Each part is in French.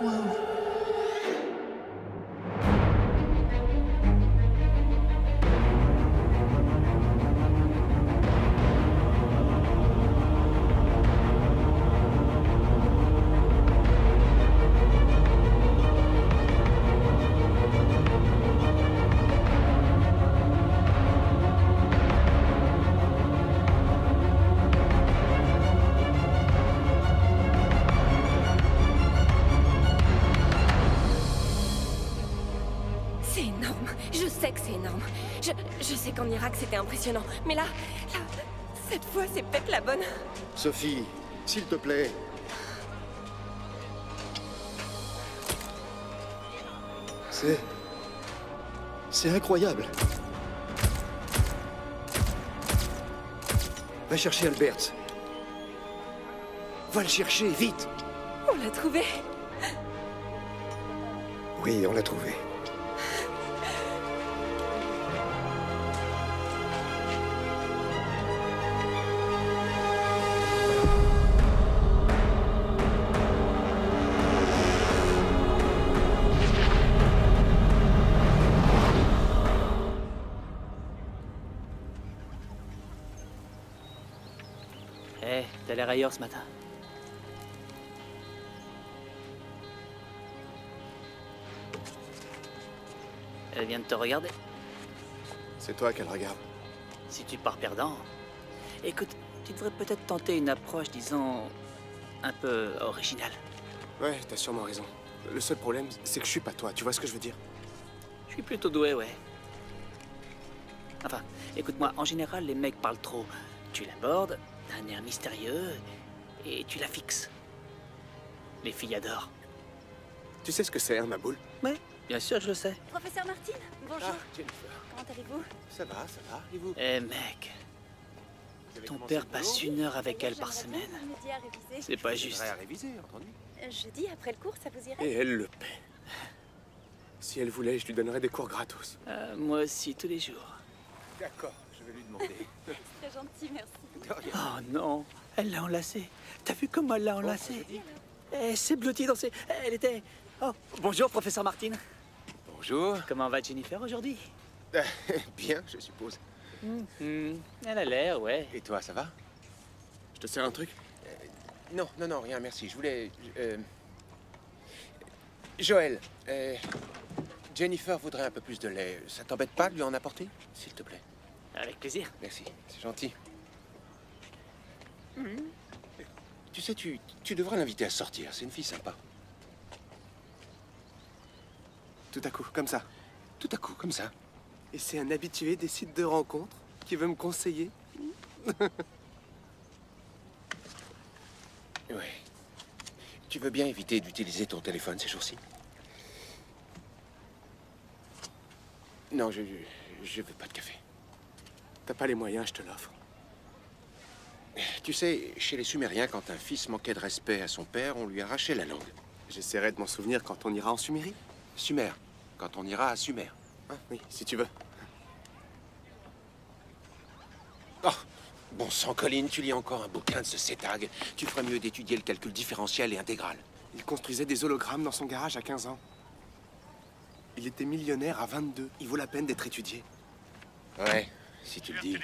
Waouh. C'est énorme. Je sais que c'est énorme. Je sais qu'en Irak c'était impressionnant. Mais là, cette fois c'est peut-être la bonne. Sophie, s'il te plaît. C'est incroyable. Va chercher Albert. Va le chercher, vite. On l'a trouvé. Oui, on l'a trouvé. Hé, t'as l'air ailleurs ce matin. Elle vient de te regarder. C'est toi qu'elle regarde. Si tu pars perdant, écoute, tu devrais peut-être tenter une approche, disons, un peu originale. Ouais, t'as sûrement raison. Le seul problème, c'est que je suis pas toi, tu vois ce que je veux dire? Je suis plutôt doué, ouais. Enfin, écoute-moi, en général, les mecs parlent trop. Tu l'abordes, t'as un air mystérieux, et tu la fixes. Les filles adorent. Tu sais ce que c'est, hein, ma boule? Ouais, bien sûr, je le sais. Professeur Martin, bonjour. Ah, Jennifer. Comment allez-vous? Ça va, et vous? Eh mec, Vous avez ton commencé père le passe boulot? 1 heure avec elle par semaine. Midi à réviser. C'est pas Vous juste. aurez à réviser, entendu? Jeudi, après le cours, ça vous irait? Et elle le paie. Si elle voulait, je lui donnerais des cours gratos. Moi aussi, tous les jours. D'accord, je vais lui demander. C'est gentil, merci. Oh non, elle l'a enlacé. T'as vu comment elle l'a enlacé? Elle s'est blottie dans ses... Elle était... Oh, bonjour, professeur Martin. Bonjour. Comment va Jennifer aujourd'hui? Bien, je suppose. Elle a l'air, ouais. Et toi, ça va? Je te sers un truc? Non, rien, merci. Je voulais... Joël, Jennifer voudrait un peu plus de lait. Ça t'embête pas de lui en apporter, s'il te plaît? Avec plaisir. Merci, c'est gentil. Tu sais, tu devrais l'inviter à sortir. C'est une fille sympa. Tout à coup, comme ça. Tout à coup, comme ça. Et c'est un habitué des sites de rencontres qui veut me conseiller. Oui. Tu veux bien éviter d'utiliser ton téléphone ces jours-ci? Non, je veux pas de café. T'as pas les moyens, je te l'offre. Tu sais, chez les Sumériens, quand un fils manquait de respect à son père, on lui arrachait la langue. J'essaierai de m'en souvenir quand on ira en Sumérie. Sumer. Quand on ira à Sumer. Ah, oui, si tu veux. Oh, bon sang, Colin, tu lis encore un bouquin de ce Cétag. Tu ferais mieux d'étudier le calcul différentiel et intégral. Il construisait des hologrammes dans son garage à 15 ans. Il était millionnaire à 22. Il vaut la peine d'être étudié. Ouais, si tu le dis.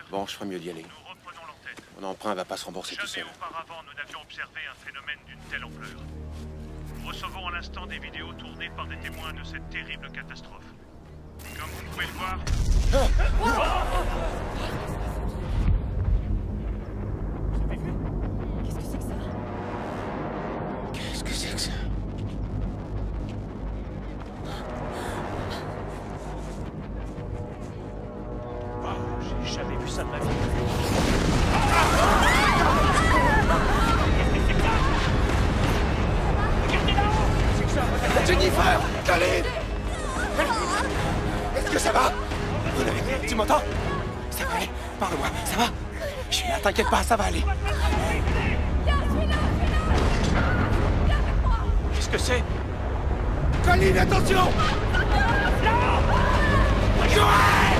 Bon, je ferais mieux d'y aller. Nous reprenons l'antenne. Mon emprunt va pas se rembourser tout seul. Jamais auparavant nous n'avions observé un phénomène d'une telle ampleur. Nous recevons à l'instant des vidéos tournées par des témoins de cette terrible catastrophe. Comme vous pouvez le voir... Qu'est-ce que c'est que ça? Qu'est-ce que c'est que ça? J'ai jamais vu ça de ma vie. Jennifer! Colin! Est-ce que ça va? Tu m'entends? Ça va aller. Parle-moi. Ça va? Je suis là, t'inquiète pas, ça va aller. Qu'est-ce que c'est? Colin, attention! Joël!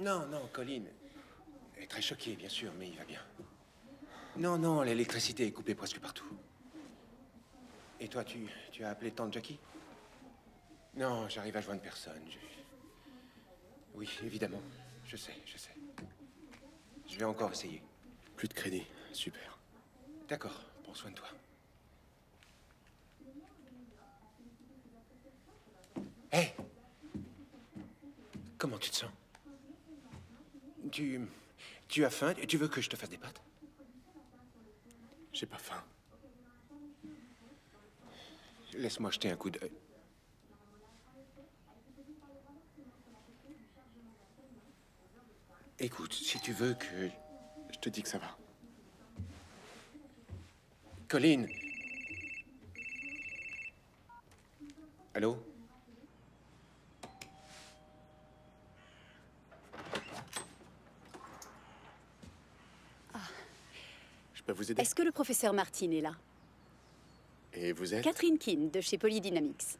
Non, non, Colin. Elle est très choquée, bien sûr, mais il va bien. Non, non, l'électricité est coupée presque partout. Et toi, tu as appelé tante Jackie? Non, j'arrive à joindre personne. Oui, évidemment. Je sais. Je vais encore essayer. Plus de crédit. Super. D'accord, prends soin de toi. Hé! Comment tu te sens? Tu as faim? Tu veux que je te fasse des pâtes? J'ai pas faim. Laisse-moi jeter un coup d'œil. Écoute, si tu veux que... Je te dis que ça va. Colin. Allô? Je peux vous aider? Est-ce que le professeur Martin est là? Et vous êtes? Catherine Keane, de chez Polydynamics.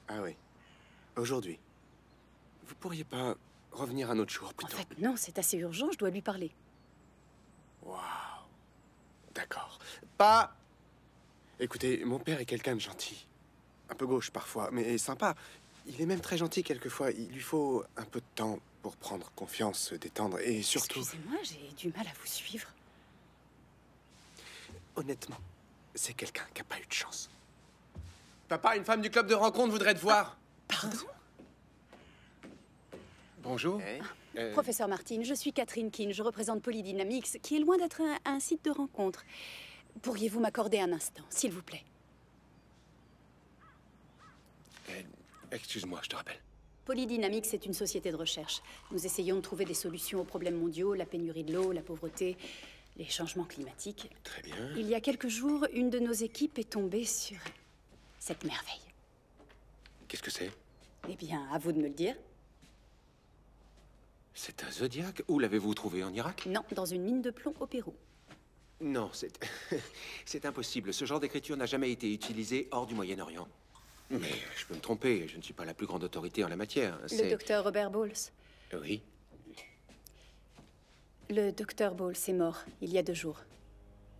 Ah oui. Aujourd'hui. Vous pourriez pas revenir un autre jour, En plutôt? fait, non, c'est assez urgent, je dois lui parler. Waouh. D'accord. Pas... Écoutez, mon père est quelqu'un de gentil. Un peu gauche parfois, mais sympa. Il est même très gentil quelquefois. Il lui faut un peu de temps pour prendre confiance, se détendre et surtout... Excusez-moi, j'ai du mal à vous suivre. Honnêtement, c'est quelqu'un qui n'a pas eu de chance. Papa, une femme du club de rencontre voudrait te voir. Pardon? Bonjour. Hey. Professeur Martin, je suis Catherine Keane, je représente Polydynamics, qui est loin d'être un site de rencontre. Pourriez-vous m'accorder un instant, s'il vous plaît? Excuse-moi, je te rappelle. Polydynamics est une société de recherche. Nous essayons de trouver des solutions aux problèmes mondiaux, la pénurie de l'eau, la pauvreté, les changements climatiques. Très bien. Il y a quelques jours, une de nos équipes est tombée sur cette merveille. Qu'est-ce que c'est? Eh bien, à vous de me le dire. C'est un zodiaque? Où l'avez-vous trouvé, en Irak? Non, dans une mine de plomb au Pérou. Non, c'est... c'est impossible. Ce genre d'écriture n'a jamais été utilisé hors du Moyen-Orient. Mais je peux me tromper. Je ne suis pas la plus grande autorité en la matière. Le docteur Robert Bowles. Oui. Le docteur Bowles est mort, il y a 2 jours.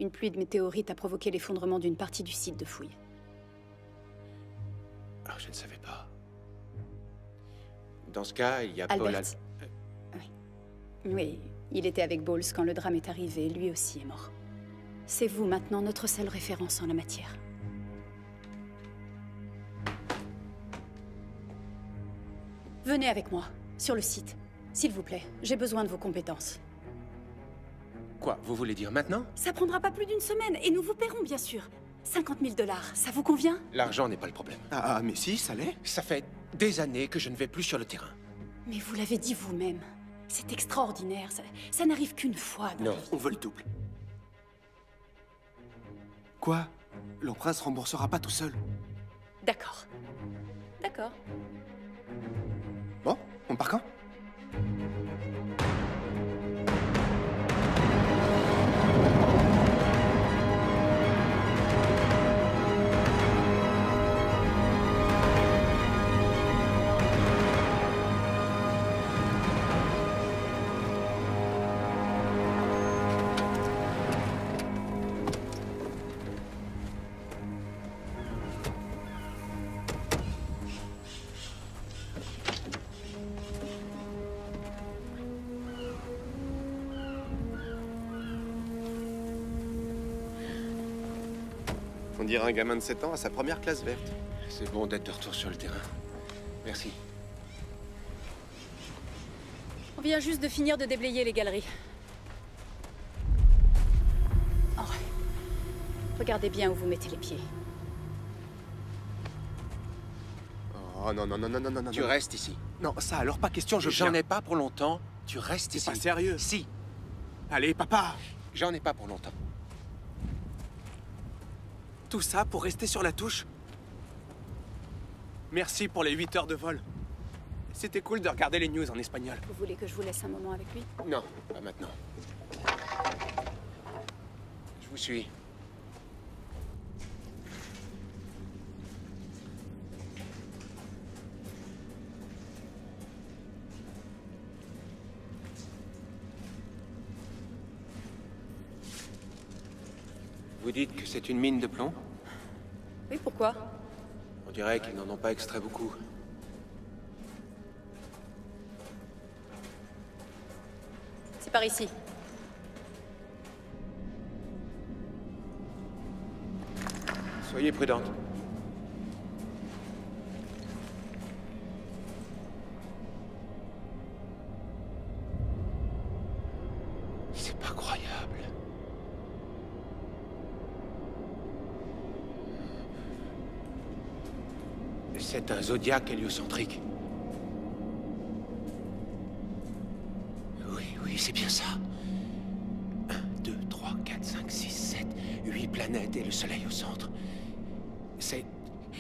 Une pluie de météorites a provoqué l'effondrement d'une partie du site de fouille. Ah, je ne savais pas. Dans ce cas, il y a Albert. Paul... Oui, il était avec Bowles quand le drame est arrivé, lui aussi est mort. C'est vous maintenant notre seule référence en la matière. Venez avec moi, sur le site. S'il vous plaît, j'ai besoin de vos compétences. Quoi, vous voulez dire maintenant? Ça prendra pas plus d'1 semaine, et nous vous paierons bien sûr. 50 000 $, ça vous convient? L'argent n'est pas le problème. Ah, mais si, ça l'est. Ça fait des années que je ne vais plus sur le terrain. Mais vous l'avez dit vous-même. C'est extraordinaire, ça n'arrive qu'une fois dans Non. la vie. On veut le double. Quoi? L'Emprince remboursera pas tout seul. D'accord. D'accord. Bon, on part quand? On dirait un gamin de 7 ans à sa première classe verte. C'est bon d'être de retour sur le terrain. Merci. On vient juste de finir de déblayer les galeries. Oh. Regardez bien où vous mettez les pieds. Oh non, non, non, non, non, non, non. Tu restes ici. Non, ça alors pas question, J'en ai pas pour longtemps. Tu restes C'est ici. pas sérieux. Si. Allez, papa. J'en ai pas pour longtemps. Tout ça pour rester sur la touche? Merci pour les 8 heures de vol. C'était cool de regarder les news en espagnol. Vous voulez que je vous laisse un moment avec lui? Non, pas maintenant. Je vous suis. Vous dites que c'est une mine de plomb? Oui, pourquoi? On dirait qu'ils n'en ont pas extrait beaucoup. C'est par ici. Soyez prudente. C'est pas croyable. C'est un zodiaque héliocentrique. Oui, c'est bien ça. 1, 2, 3, 4, 5, 6, 7, 8 planètes et le Soleil au centre. C'est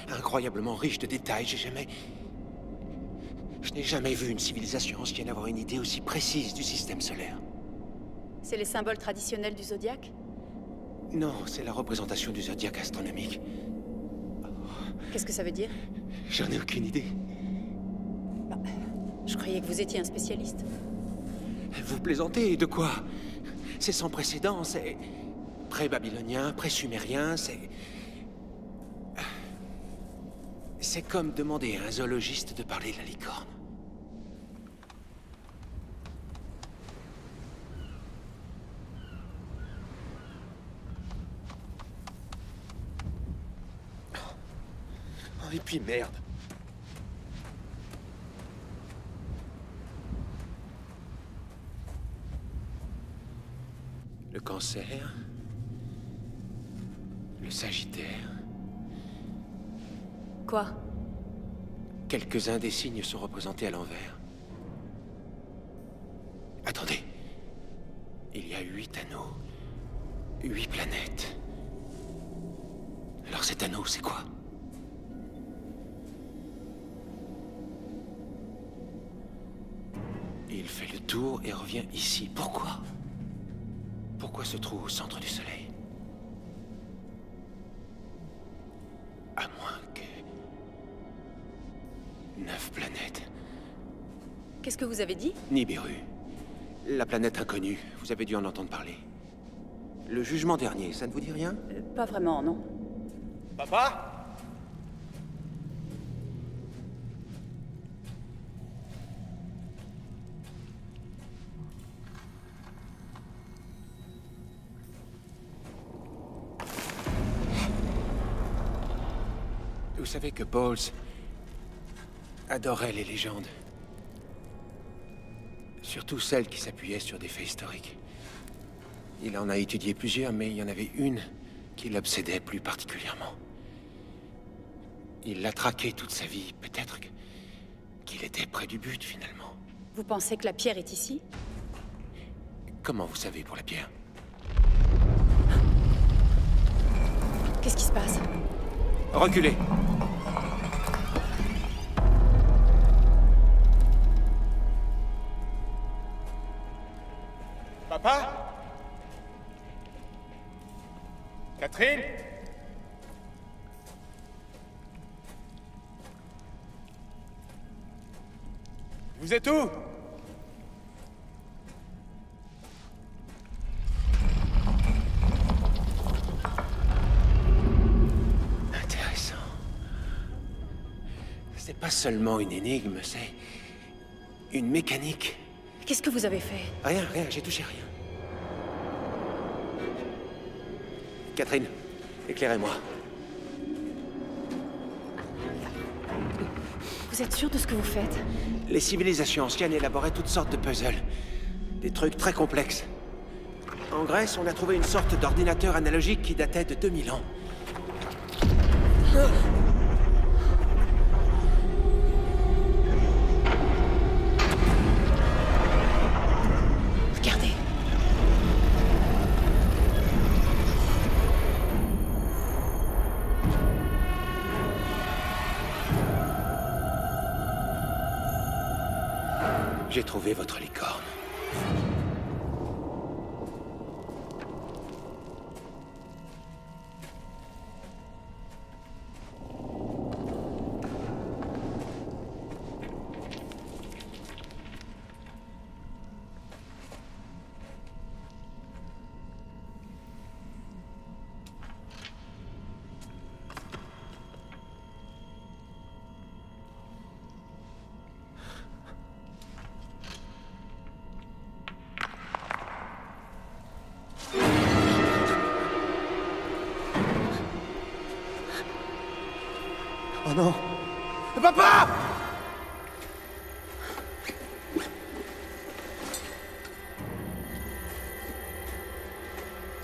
incroyablement riche de détails. Je n'ai jamais vu une civilisation ancienne avoir une idée aussi précise du système solaire. C'est les symboles traditionnels du zodiaque? Non, c'est la représentation du zodiaque astronomique. Qu'est-ce que ça veut dire? J'en ai aucune idée. Bah, je croyais que vous étiez un spécialiste. Vous plaisantez, de quoi? C'est sans précédent, c'est pré-babylonien, pré-sumérien, c'est... C'est comme demander à un zoologiste de parler de la licorne. Oh, et puis merde. Le Cancer, le Sagittaire. Quoi? Quelques-uns des signes sont représentés à l'envers. Attendez. Il y a 8 anneaux. 8 planètes. Alors cet anneau, c'est quoi? Il fait le tour et revient ici. Pourquoi? Pourquoi ce trou au centre du Soleil? À moins que... 9 planètes. Qu'est-ce que vous avez dit? Nibiru. La planète inconnue. Vous avez dû en entendre parler. Le jugement dernier, ça ne vous dit rien? Pas vraiment, non. Papa? Vous savez que Bowles adorait les légendes. Surtout celles qui s'appuyaient sur des faits historiques. Il en a étudié plusieurs, mais il y en avait une qui l'obsédait plus particulièrement. Il l'a traqué toute sa vie. Peut-être qu'il était près du but, finalement. Vous pensez que la pierre est ici? Comment vous savez pour la pierre? Qu'est-ce qui se passe? Reculez! Papa? Catherine? Vous êtes où? Intéressant. C'est pas seulement une énigme, c'est une mécanique. Qu'est-ce que vous avez fait? Rien, j'ai touché rien. Catherine, éclairez-moi. Vous êtes sûr de ce que vous faites? Les civilisations anciennes élaboraient toutes sortes de puzzles. Des trucs très complexes. En Grèce, on a trouvé une sorte d'ordinateur analogique qui datait de 2000 ans. Regardez. J'ai trouvé votre licorne. non. Papa!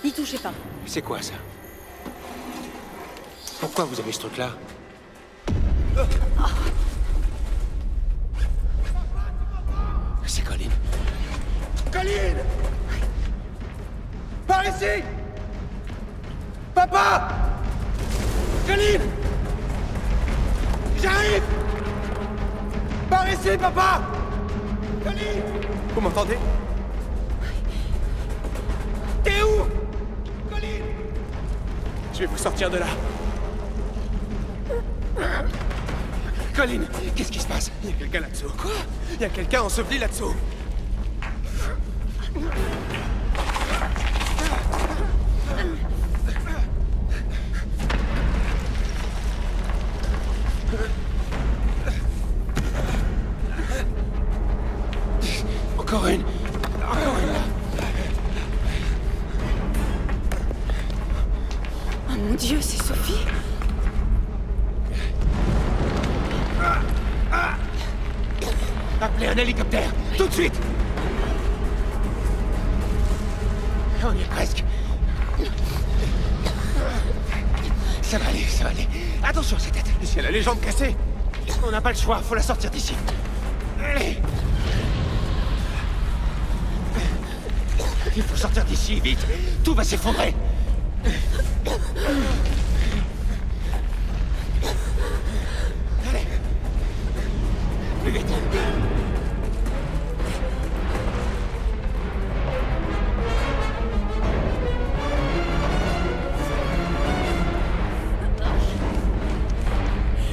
N'y touchez pas. C'est quoi ça? Pourquoi vous avez ce truc-là? C'est Colin. Colin! Par ici! Papa! Colin! J'arrive! Par ici, papa! Colin! Vous m'entendez? T'es où? Colin! Je vais vous sortir de là. Colin, qu'est-ce qui se passe? Il y a quelqu'un là-dessous. Quoi? Il y a quelqu'un enseveli là-dessous. Encore une. Encore une là. Oh mon Dieu, c'est Sophie. Appelez un hélicoptère, tout de suite. On y est presque. Ça va aller, ça va aller. Attention à sa tête. Si elle a les jambes cassées. On n'a pas le choix, faut la sortir d'ici. Allez. Il faut sortir d'ici, vite. Tout va s'effondrer. Allez. Plus vite.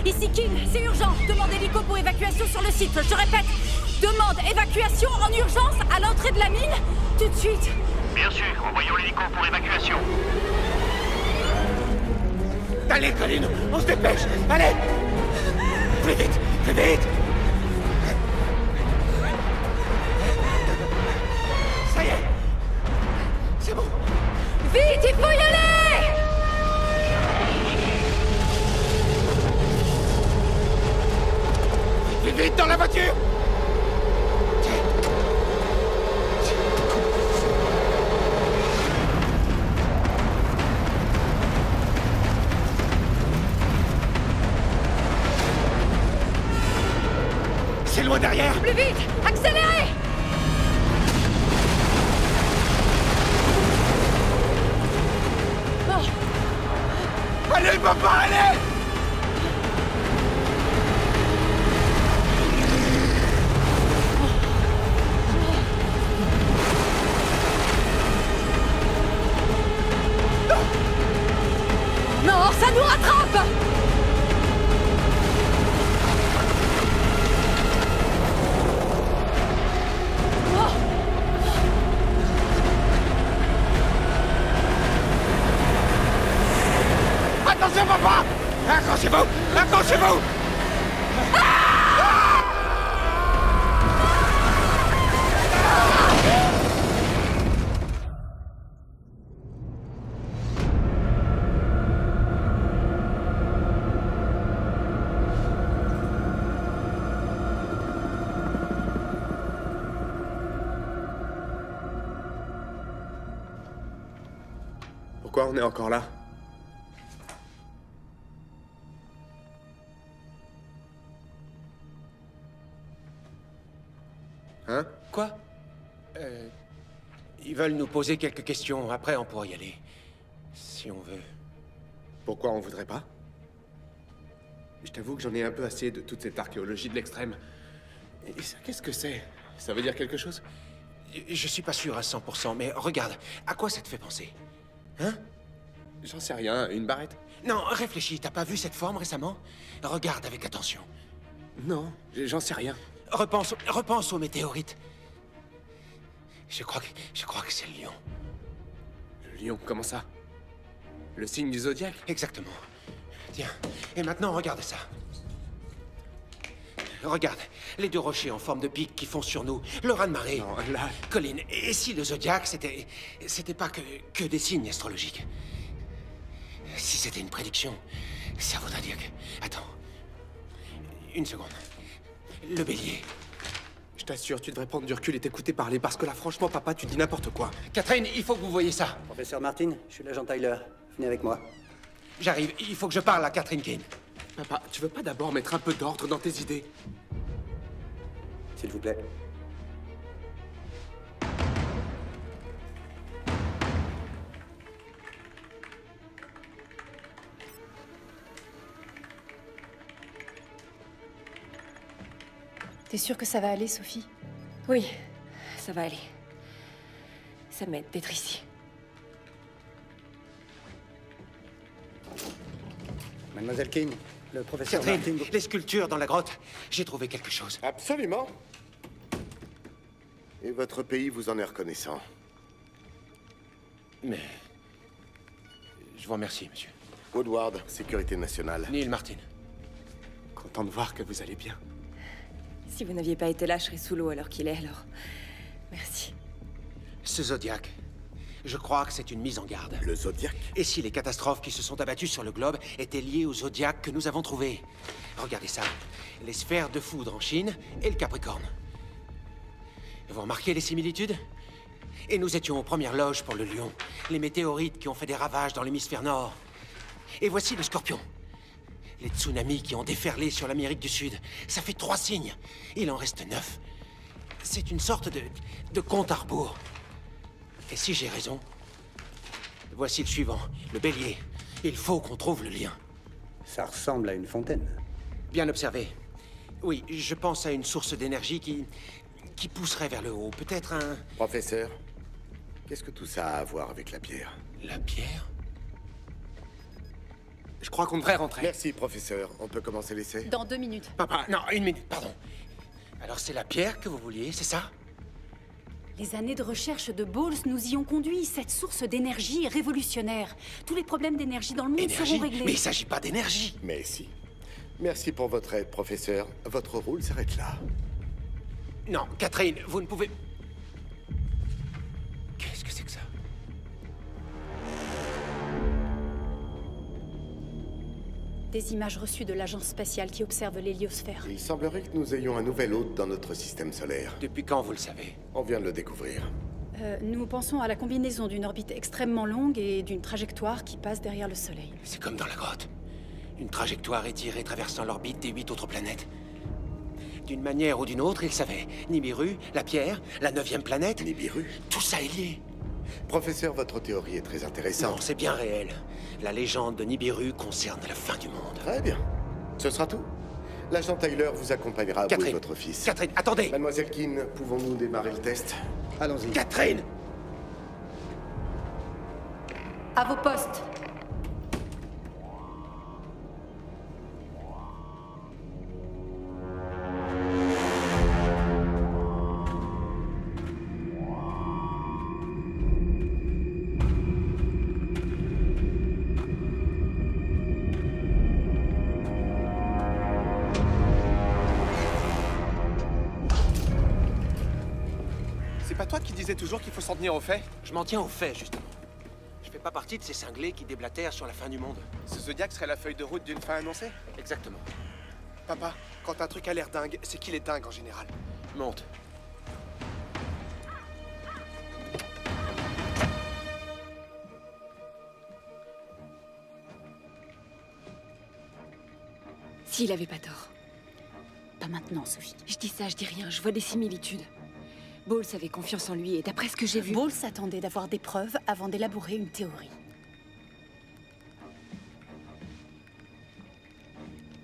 Ici King, c'est urgent. Demande hélico pour évacuation sur le site. Je répète, demande évacuation en urgence à l'entrée de la mine, tout de suite. Bien sûr, envoyons l'hélico pour évacuation. Allez, Colin, on se dépêche. Allez. Plus vite, plus vite. Ça y est. C'est bon. Vite, il faut y aller! Vite, vite, dans la voiture. C'est loin derrière. Plus vite! Accélérez! Oh, Allez, papa, allez! non, ça nous rattrape! Attention, papa! Accrochez-vous! Accrochez-vous! Pourquoi on est encore là? Hein? Quoi? Ils veulent nous poser quelques questions. Après, on pourra y aller. Si on veut. Pourquoi on voudrait pas? Je t'avoue que j'en ai un peu assez de toute cette archéologie de l'extrême. Et ça, qu'est-ce que c'est? Ça veut dire quelque chose? Je suis pas sûr à 100%, mais regarde. À quoi ça te fait penser? Hein? J'en sais rien, une barrette? Non, réfléchis. T'as pas vu cette forme récemment? Regarde avec attention. Non, j'en sais rien. Repense aux météorites. Je crois que c'est le lion. Le lion, comment ça? Le signe du zodiaque? Exactement. Tiens, et maintenant, regarde ça. Regarde, les deux rochers en forme de pic qui font sur nous, le raz-de-marée. Non, là... Colin, et si le zodiaque, c'était pas que des signes astrologiques? Si c'était une prédiction, ça voudrait dire que... Attends, Une seconde. Le bélier. Je t'assure, tu devrais prendre du recul et t'écouter parler, parce que là, franchement, papa, tu dis n'importe quoi. Catherine, il faut que vous voyez ça. Professeur Martin, je suis l'agent Tyler. Venez avec moi. J'arrive, il faut que je parle à Catherine Kane. Papa, tu veux pas d'abord mettre un peu d'ordre dans tes idées? S'il vous plaît. T'es sûre que ça va aller, Sophie? Oui, ça va aller. Ça m'aide d'être ici. Mademoiselle King, le professeur Catherine, Martin... les sculptures dans la grotte, j'ai trouvé quelque chose. Absolument. Et votre pays vous en est reconnaissant. Mais... je vous remercie, monsieur. Woodward, Sécurité nationale. Neil Martin. Content de voir que vous allez bien. Si vous n'aviez pas été là, je serais sous l'eau alors qu'il est, alors... Merci. Ce Zodiac, je crois que c'est une mise en garde. Le Zodiac? Et si les catastrophes qui se sont abattues sur le globe étaient liées au Zodiac que nous avons trouvé? Regardez ça. Les sphères de foudre en Chine et le Capricorne. Vous remarquez les similitudes? Et nous étions aux premières loges pour le Lion. Les météorites qui ont fait des ravages dans l'hémisphère nord. Et voici le Scorpion. Les tsunamis qui ont déferlé sur l'Amérique du Sud. Ça fait 3 signes. Il en reste 9. C'est une sorte de compte à rebours. Et si j'ai raison, voici le suivant, le Bélier. Il faut qu'on trouve le lien. Ça ressemble à une fontaine. Bien observé. Oui, je pense à une source d'énergie qui pousserait vers le haut. Peut-être un... Professeur, qu'est-ce que tout ça a à voir avec la pierre? La pierre? Je crois qu'on devrait rentrer. Merci, professeur. On peut commencer l'essai? Dans 2 minutes. Papa, non, 1 minute, pardon. Alors c'est la pierre que vous vouliez, c'est ça? Les années de recherche de Bowles nous y ont conduit. Cette source d'énergie est révolutionnaire. Tous les problèmes d'énergie dans le monde Énergie? seront réglés. Mais il s'agit pas d'énergie. Mais si. Merci pour votre aide, professeur. Votre rôle s'arrête là. Non, Catherine, vous ne pouvez... Qu'est-ce que c'est que ça? Des images reçues de l'agence spatiale qui observe l'héliosphère. Il semblerait que nous ayons un nouvel hôte dans notre système solaire. Depuis quand vous le savez? On vient de le découvrir. Nous pensons à la combinaison d'une orbite extrêmement longue et d'une trajectoire qui passe derrière le Soleil. C'est comme dans la grotte. Une trajectoire étirée traversant l'orbite des 8 autres planètes. D'une manière ou d'une autre, ils savaient. Nibiru, la pierre, la 9e planète... Nibiru? Tout ça est lié. Professeur, votre théorie est très intéressante. Non, c'est bien réel. La légende de Nibiru concerne la fin du monde. Très bien. Ce sera tout. L'agent Tyler vous accompagnera à vous et Catherine, votre fils. Catherine, attendez! Mademoiselle Keane, pouvons-nous démarrer le test? Allons-y. Catherine! À vos postes. C'est pas toi qui disais toujours qu'il faut s'en tenir aux faits? Je m'en tiens aux faits, justement. Je fais pas partie de ces cinglés qui déblatèrent sur la fin du monde. Ce Zodiac serait la feuille de route d'une fin annoncée? Exactement. Papa, quand un truc a l'air dingue, c'est qu'il est dingue en général. Monte. S'il avait pas tort. Pas maintenant, Sophie. Je dis ça, je dis rien, je vois des similitudes. Bowles avait confiance en lui et d'après ce que j'ai vu... Bowles s'attendait d'avoir des preuves avant d'élaborer une théorie.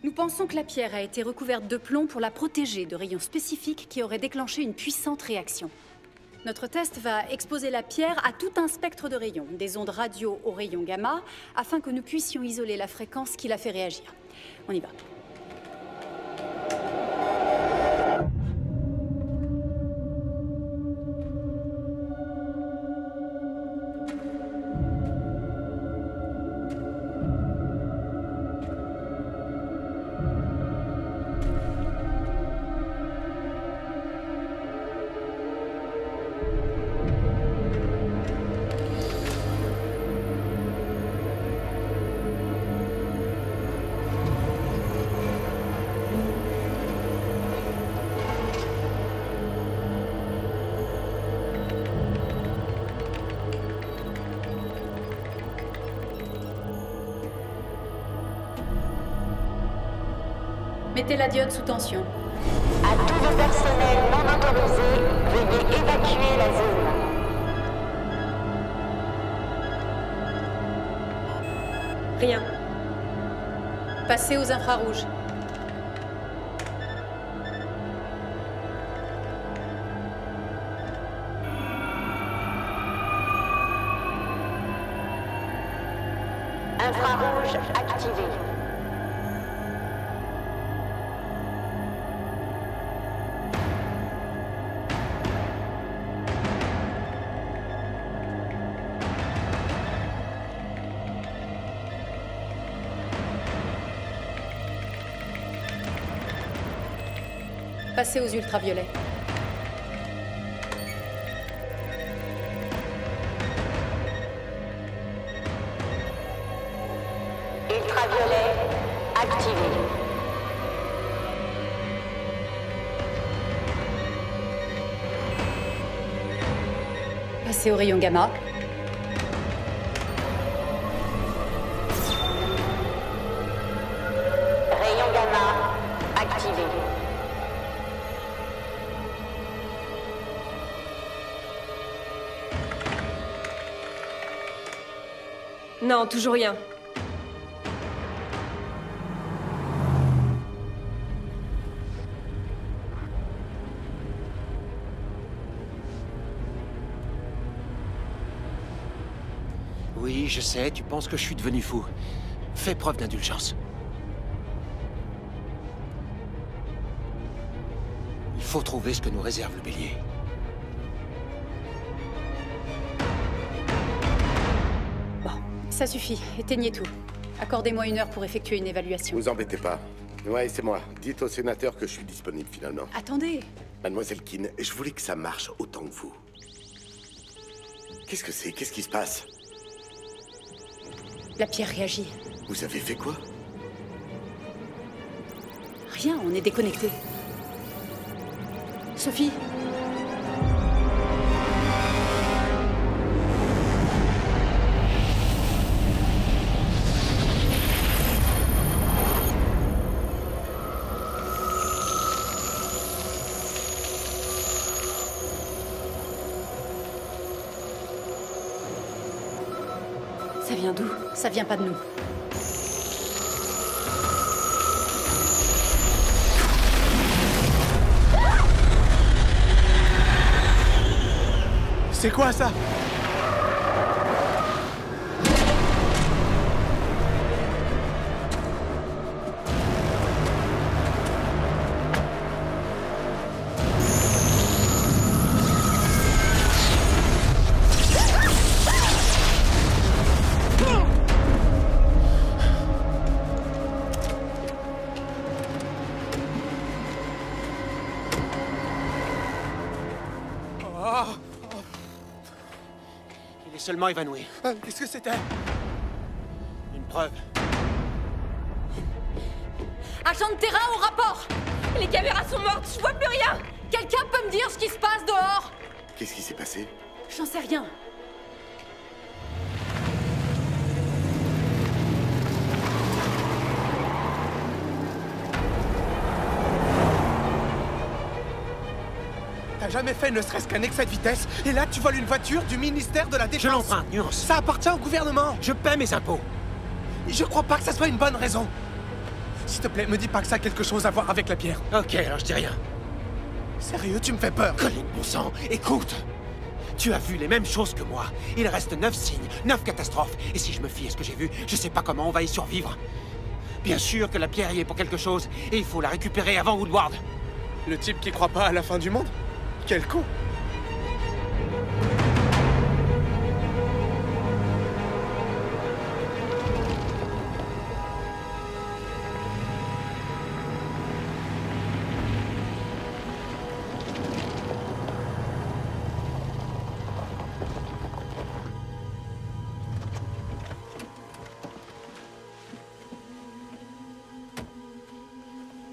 Nous pensons que la pierre a été recouverte de plomb pour la protéger de rayons spécifiques qui auraient déclenché une puissante réaction. Notre test va exposer la pierre à tout un spectre de rayons, des ondes radio aux rayons gamma, afin que nous puissions isoler la fréquence qui la fait réagir. On y va. Mettez la diode sous tension. À tout le personnel non autorisé, veuillez évacuer la zone. Rien. Passez aux infrarouges. Infrarouge activé. Passez aux ultraviolets. Ultraviolet activé. Passez aux rayons gamma. Rayon gamma activé. Non, toujours rien. Oui, je sais, tu penses que je suis devenu fou. Fais preuve d'indulgence. Il faut trouver ce que nous réserve le bélier. Bon, ça suffit. Éteignez tout. Accordez-moi 1 heure pour effectuer une évaluation. Vous embêtez pas. Ouais, c'est moi. Dites au sénateur que je suis disponible finalement. Attendez. Mademoiselle Keane, je voulais que ça marche autant que vous. Qu'est-ce que c'est? Qu'est-ce qui se passe? La pierre réagit. Vous avez fait quoi? Rien, on est déconnecté. Sophie? Ça vient d'où? Ça vient pas de nous. C'est quoi ça? Seulement évanoui. Qu'est-ce que c'était? Une preuve. Agent de terrain au rapport! Les caméras sont mortes, je vois plus rien! Quelqu'un peut me dire ce qui se passe dehors? Qu'est-ce qui s'est passé? J'en sais rien. T'as jamais fait ne serait-ce qu'un excès de vitesse, et là tu voles une voiture du ministère de la Défense. Je l'emprunte, nuance. Ça appartient au gouvernement. Je paie mes impôts. Je crois pas que ça soit une bonne raison. S'il te plaît, me dis pas que ça a quelque chose à voir avec la pierre. Ok, alors je dis rien. Sérieux, tu me fais peur. Colin, bon sang, écoute. Tu as vu les mêmes choses que moi. Il reste 9 signes, 9 catastrophes. Et si je me fie à ce que j'ai vu, je sais pas comment on va y survivre. Bien sûr que la pierre y est pour quelque chose, et il faut la récupérer avant Woodward. Le type qui croit pas à la fin du monde? Quel con!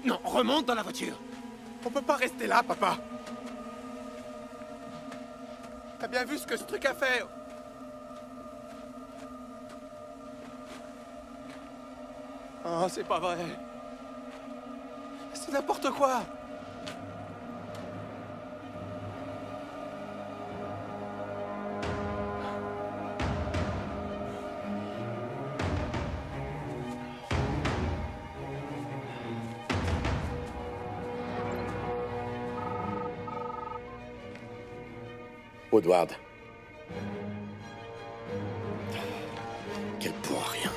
Non, remonte dans la voiture. On peut pas rester là, papa. T'as bien vu ce que ce truc a fait? Oh, c'est pas vrai. n'importe quoi. Woodward. Quel pour rien.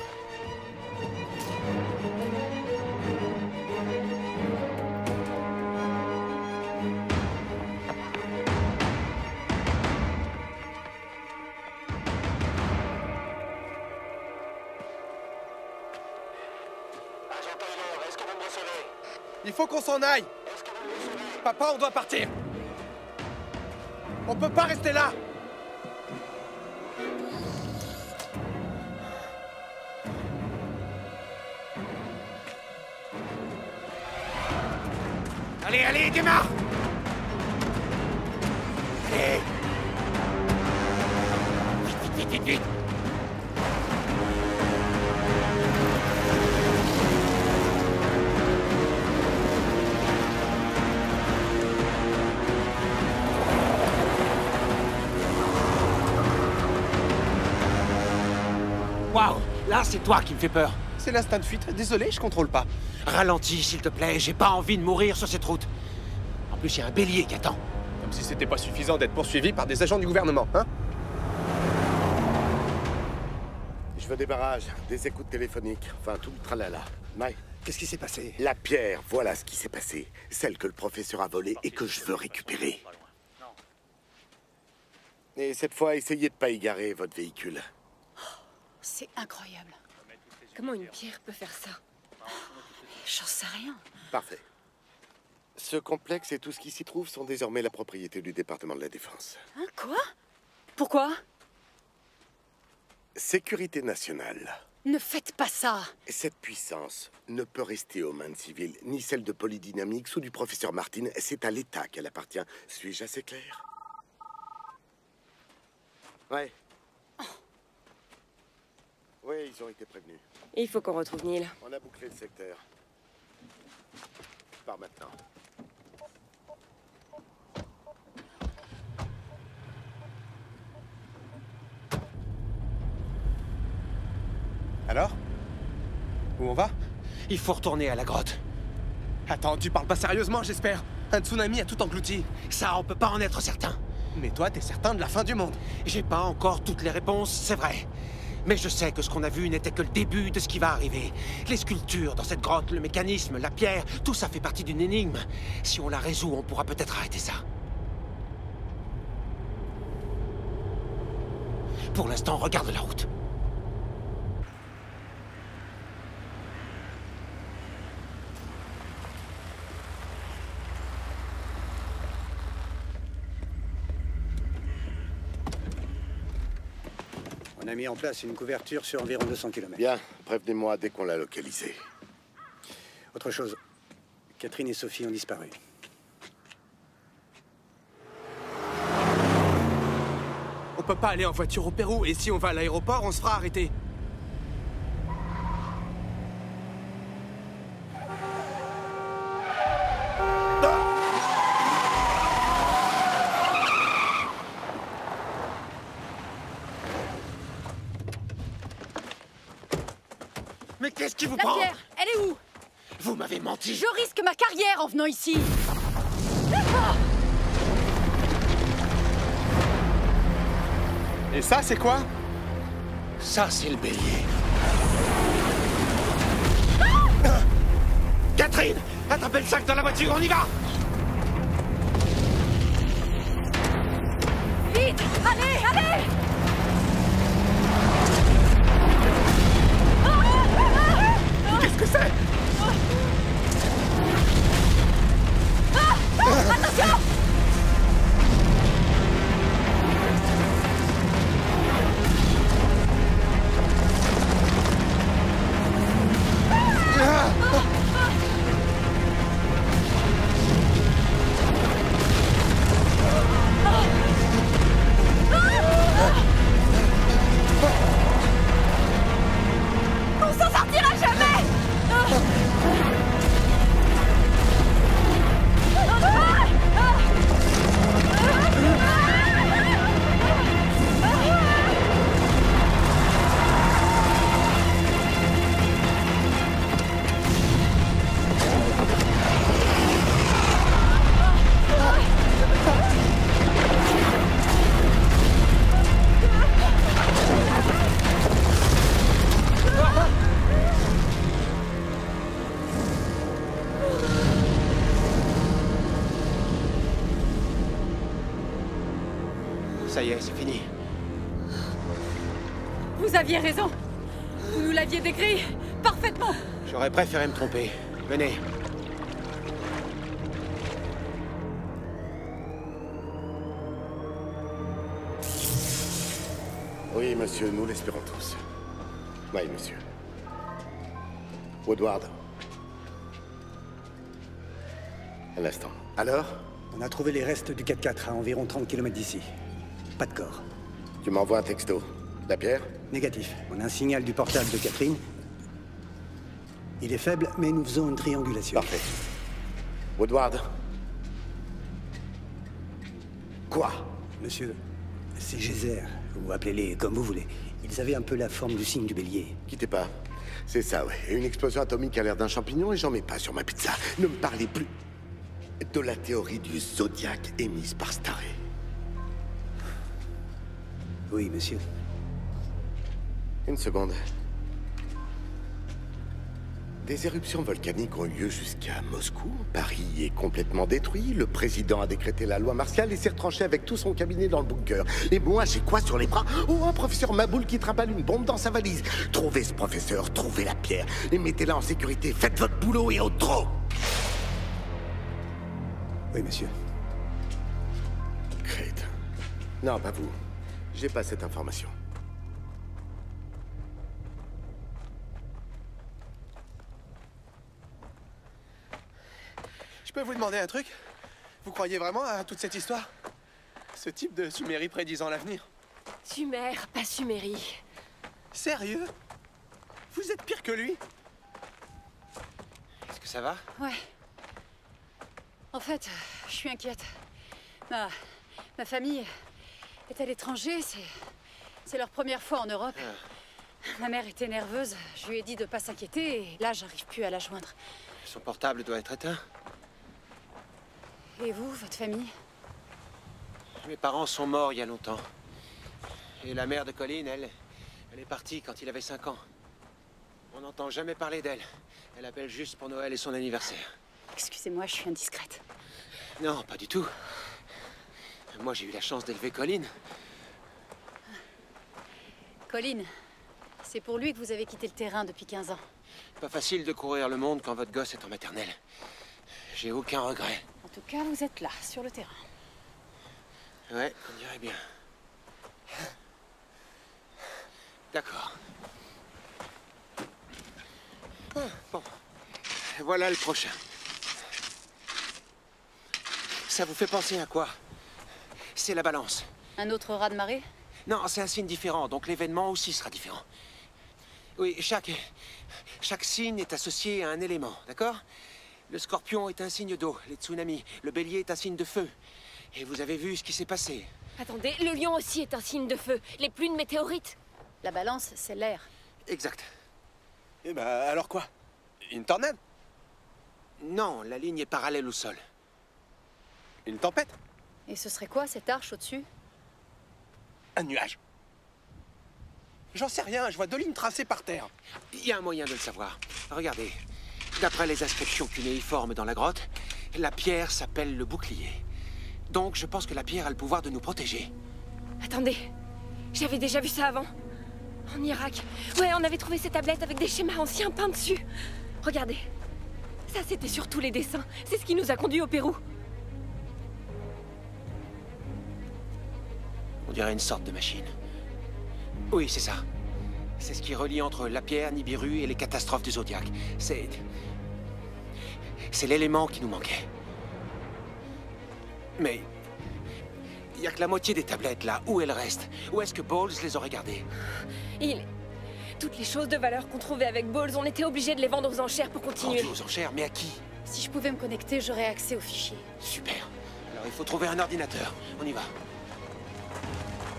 Il faut qu'on s'en aille. Papa, on doit partir. On peut pas rester là. Allez, allez, démarre! Allez! Vite, vite, vite, vite! Waouh, là c'est toi qui me fais peur. C'est l'instinct de fuite. Désolé, je contrôle pas. Ralentis, s'il te plaît, j'ai pas envie de mourir sur cette route. En plus, il y a un bélier qui attend. Comme si c'était pas suffisant d'être poursuivi par des agents du gouvernement, hein? Je veux des barrages, des écoutes téléphoniques, enfin tout le tralala. Mike, Qu'est-ce qui s'est passé? la pierre, voilà ce qui s'est passé. Celle que le professeur a volée et que je veux récupérer. Et cette fois, essayez de pas égarer votre véhicule. C'est incroyable. Comment une pierre peut faire ça? J'en sais rien. Parfait. Ce complexe et tout ce qui s'y trouve sont désormais la propriété du département de la Défense. Hein, quoi? Pourquoi? Sécurité nationale. Ne faites pas ça. Cette puissance ne peut rester aux mains de civils, ni celle de Polydynamics ou du professeur Martin. C'est à l'État qu'elle appartient. Suis-je assez clair? Ouais. Oui, ils ont été prévenus. Il faut qu'on retrouve Neil. On a bouclé le secteur. Par maintenant. Alors? Où on va? Il faut retourner à la grotte. Attends, tu parles pas sérieusement, j'espère? Un tsunami a tout englouti. Ça, on peut pas en être certain. Mais toi, t'es certain de la fin du monde? J'ai pas encore toutes les réponses, c'est vrai. Mais je sais que ce qu'on a vu n'était que le début de ce qui va arriver. Les sculptures dans cette grotte, le mécanisme, la pierre, tout ça fait partie d'une énigme. Si on la résout, on pourra peut-être arrêter ça. Pour l'instant, regarde la route. On a mis en place une couverture sur environ 200 km. Bien, prévenez-moi dès qu'on l'a localisé. Autre chose, Catherine et Sophie ont disparu. On peut pas aller en voiture au Pérou, et si on va à l'aéroport, on se fera arrêter. Mais qu'est-ce qui vous La prend? pierre, elle est où? Vous m'avez menti. Je risque ma carrière en venant ici. Et ça, c'est quoi? Ça, c'est le bélier. Catherine, attrapez le sac dans la voiture, on y va! Vite, allez, allez! Qu'est-ce que c'est? Attention! Vous aviez raison. Vous nous l'aviez décrit parfaitement. J'aurais préféré me tromper. Venez. Oui, monsieur, nous l'espérons tous. Oui, monsieur. Woodward. Un instant. Alors? On a trouvé les restes du 4x4 à environ 30 km d'ici. Pas de corps. Tu m'envoies un texto. Lapierre? Négatif. On a un signal du portable de Catherine. Il est faible, mais nous faisons une triangulation. Parfait. Woodward. Quoi? Monsieur, ces geysers, ou appelez-les comme vous voulez, ils avaient un peu la forme du signe du bélier. Quittez pas. C'est ça, ouais. Une explosion atomique a l'air d'un champignon et j'en mets pas sur ma pizza. Ne me parlez plus de la théorie du Zodiac émise par Starry. Oui, monsieur. Une seconde. Des éruptions volcaniques ont eu lieu jusqu'à Moscou. Paris est complètement détruit. Le président a décrété la loi martiale et s'est retranché avec tout son cabinet dans le bunker. Et moi, j'ai quoi sur les bras? Oh, un professeur Maboul qui trimballe une bombe dans sa valise. Trouvez ce professeur, trouvez la pierre et mettez-la en sécurité. Faites votre boulot et au trop. Oui, monsieur. Crétin. Non, pas vous. J'ai pas cette information. Je peux vous demander un truc? Vous croyez vraiment à toute cette histoire? Ce type de Sumérie prédisant l'avenir? Sumer, pas Sumérie. Sérieux? Vous êtes pire que lui? Est-ce que ça va? Ouais. En fait, je suis inquiète. Ma famille est à l'étranger, c'est leur première fois en Europe. Ma mère était nerveuse, je lui ai dit de pas s'inquiéter et là j'arrive plus à la joindre. Son portable doit être éteint. Et vous, votre famille? Mes parents sont morts il y a longtemps. Et la mère de Colin, elle est partie quand il avait 5 ans. On n'entend jamais parler d'elle. Elle appelle juste pour Noël et son anniversaire. Excusez-moi, je suis indiscrète. Non, pas du tout. Moi, j'ai eu la chance d'élever Colin. Colin, c'est pour lui que vous avez quitté le terrain depuis 15 ans. Pas facile de courir le monde quand votre gosse est en maternelle. J'ai aucun regret. En tout cas, vous êtes là, sur le terrain. Ouais, on dirait bien. D'accord. Bon. Voilà le prochain. Ça vous fait penser à quoi? C'est la balance. Un autre raz-de-marée? Non, c'est un signe différent, donc l'événement aussi sera différent. Oui, chaque signe est associé à un élément, d'accord? Le scorpion est un signe d'eau, les tsunamis. Le bélier est un signe de feu. Et vous avez vu ce qui s'est passé. Attendez, le lion aussi est un signe de feu. Les pluies de météorites. La balance, c'est l'air. Exact. Eh ben, alors quoi? Une tornade? Non, la ligne est parallèle au sol. Une tempête? Et ce serait quoi, cette arche au-dessus? Un nuage? J'en sais rien, je vois 2 lignes tracées par terre. Il y a un moyen de le savoir. Regardez. D'après les inscriptions cunéiformes dans la grotte, la pierre s'appelle le bouclier. Donc je pense que la pierre a le pouvoir de nous protéger. Attendez, j'avais déjà vu ça avant. En Irak. Ouais, on avait trouvé ces tablettes avec des schémas anciens peints dessus. Regardez. Ça, c'était sur tous les dessins. C'est ce qui nous a conduits au Pérou. On dirait une sorte de machine. Oui, c'est ça. C'est ce qui relie entre la pierre, Nibiru et les catastrophes du Zodiac. C'est l'élément qui nous manquait. Mais il n'y a que la moitié des tablettes là. Où elles restent? Où est-ce que Bowles les aurait gardées? Toutes les choses de valeur qu'on trouvait avec Bowles, on était obligés de les vendre aux enchères pour continuer. Vendues aux enchères? Mais à qui? Si je pouvais me connecter, j'aurais accès aux fichiers. Super. Alors il faut trouver un ordinateur. On y va.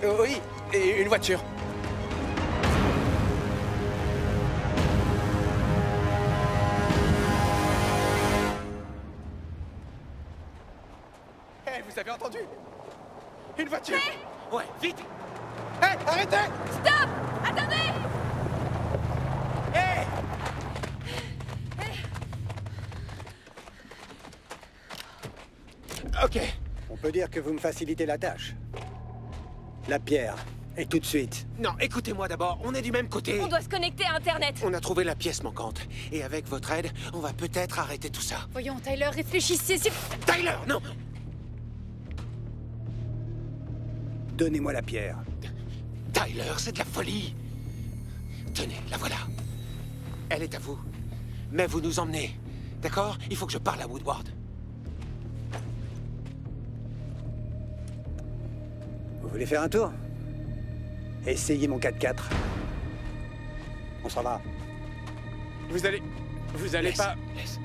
Oui, et une voiture. Hé, vous avez entendu? Une voiture! Ouais, vite! Hé, arrêtez! Stop! Attendez! Hé! Ok. On peut dire que vous me facilitez la tâche. La pierre, Et tout de suite. Non, écoutez-moi d'abord, on est du même côté. On doit se connecter à Internet. On a trouvé la pièce manquante. Et avec votre aide, on va peut-être arrêter tout ça. Voyons, Tyler, réfléchissez, c'est... Tyler, non! Donnez-moi la pierre. Tyler, c'est de la folie. Tenez, la voilà. Elle est à vous. Mais vous nous emmenez. D'accord? Il faut que je parle à Woodward. Vous voulez faire un tour? Essayez mon 4x4. On s'en va. Vous allez Laisse, pas... laisse.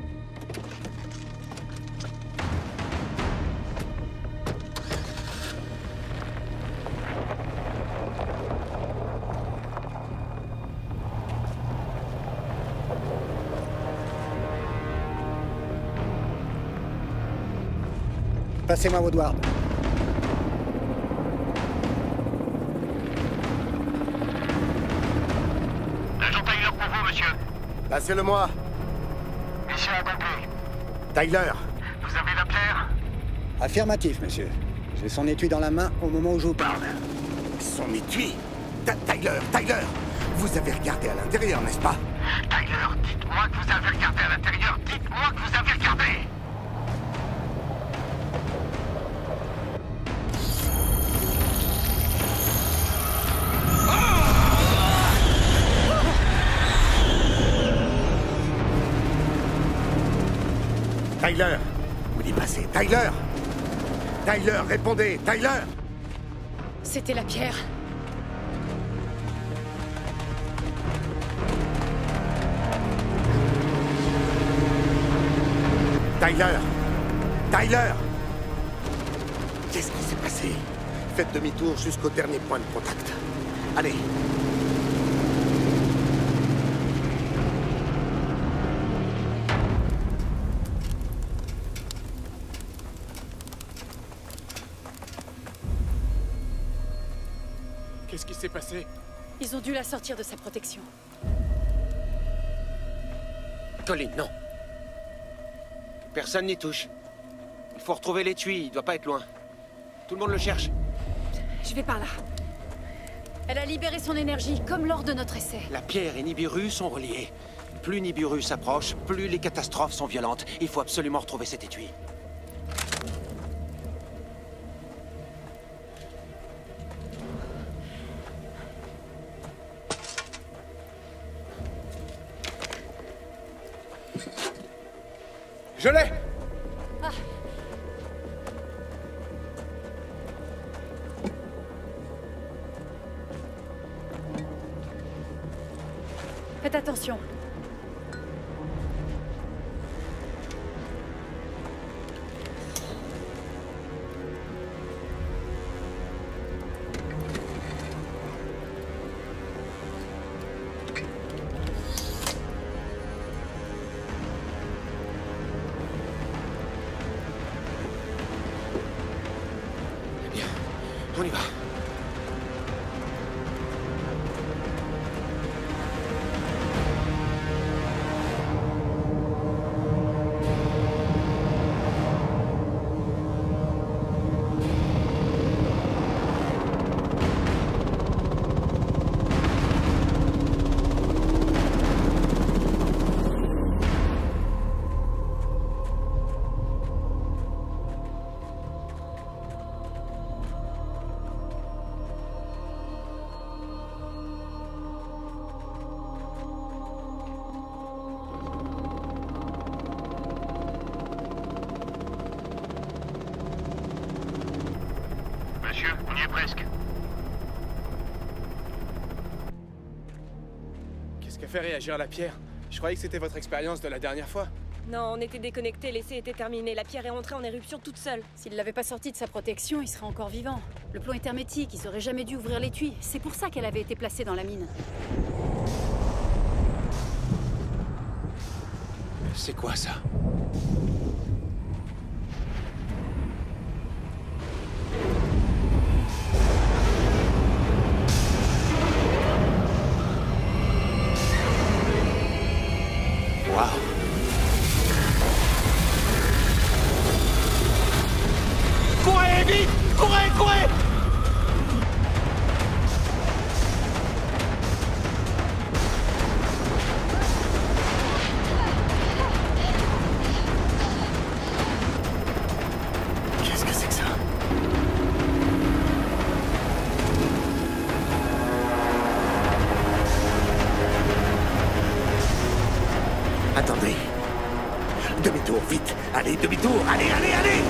Passez-moi Woodward. Agent Tyler pour vous, monsieur. Passez-le-moi. Mission accomplie. Tyler. Vous avez la pierre? Affirmatif, monsieur. J'ai son étui dans la main au moment où je vous parle. Son étui. Tyler. Vous avez regardé à l'intérieur, n'est-ce pas? Tyler, dites-moi que vous avez regardé à l'intérieur. Dites-moi que vous avez regardé. Tyler. Où est passé? Tyler. Tyler, répondez. Tyler. C'était la pierre. Tyler. Qu'est-ce qui s'est passé? Faites demi-tour jusqu'au dernier point de contact. Allez. Qu'est-ce qui s'est passé? Ils ont dû la sortir de sa protection. Colin, non. Personne n'y touche. Il faut retrouver l'étui, il doit pas être loin. Tout le monde le cherche. Je vais par là. Elle a libéré son énergie, comme lors de notre essai. La pierre et Nibiru sont reliés. Plus Nibiru s'approche, plus les catastrophes sont violentes. Il faut absolument retrouver cet étui. Je l'ai! Faites attention. Bien, on y va. Monsieur, on y est presque. Qu'est-ce qu'a fait réagir la pierre? Je croyais que c'était votre expérience de la dernière fois. Non, on était déconnectés, l'essai était terminé. La pierre est entrée en éruption toute seule. S'il l'avait pas sorti de sa protection, il serait encore vivant. Le plomb est hermétique, il aurait jamais dû ouvrir l'étui. C'est pour ça qu'elle avait été placée dans la mine. C'est quoi ça? Waouh! Courez, vite! Courez! Attendez. Demi-tour, vite. Allez, demi-tour. Allez, allez, allez.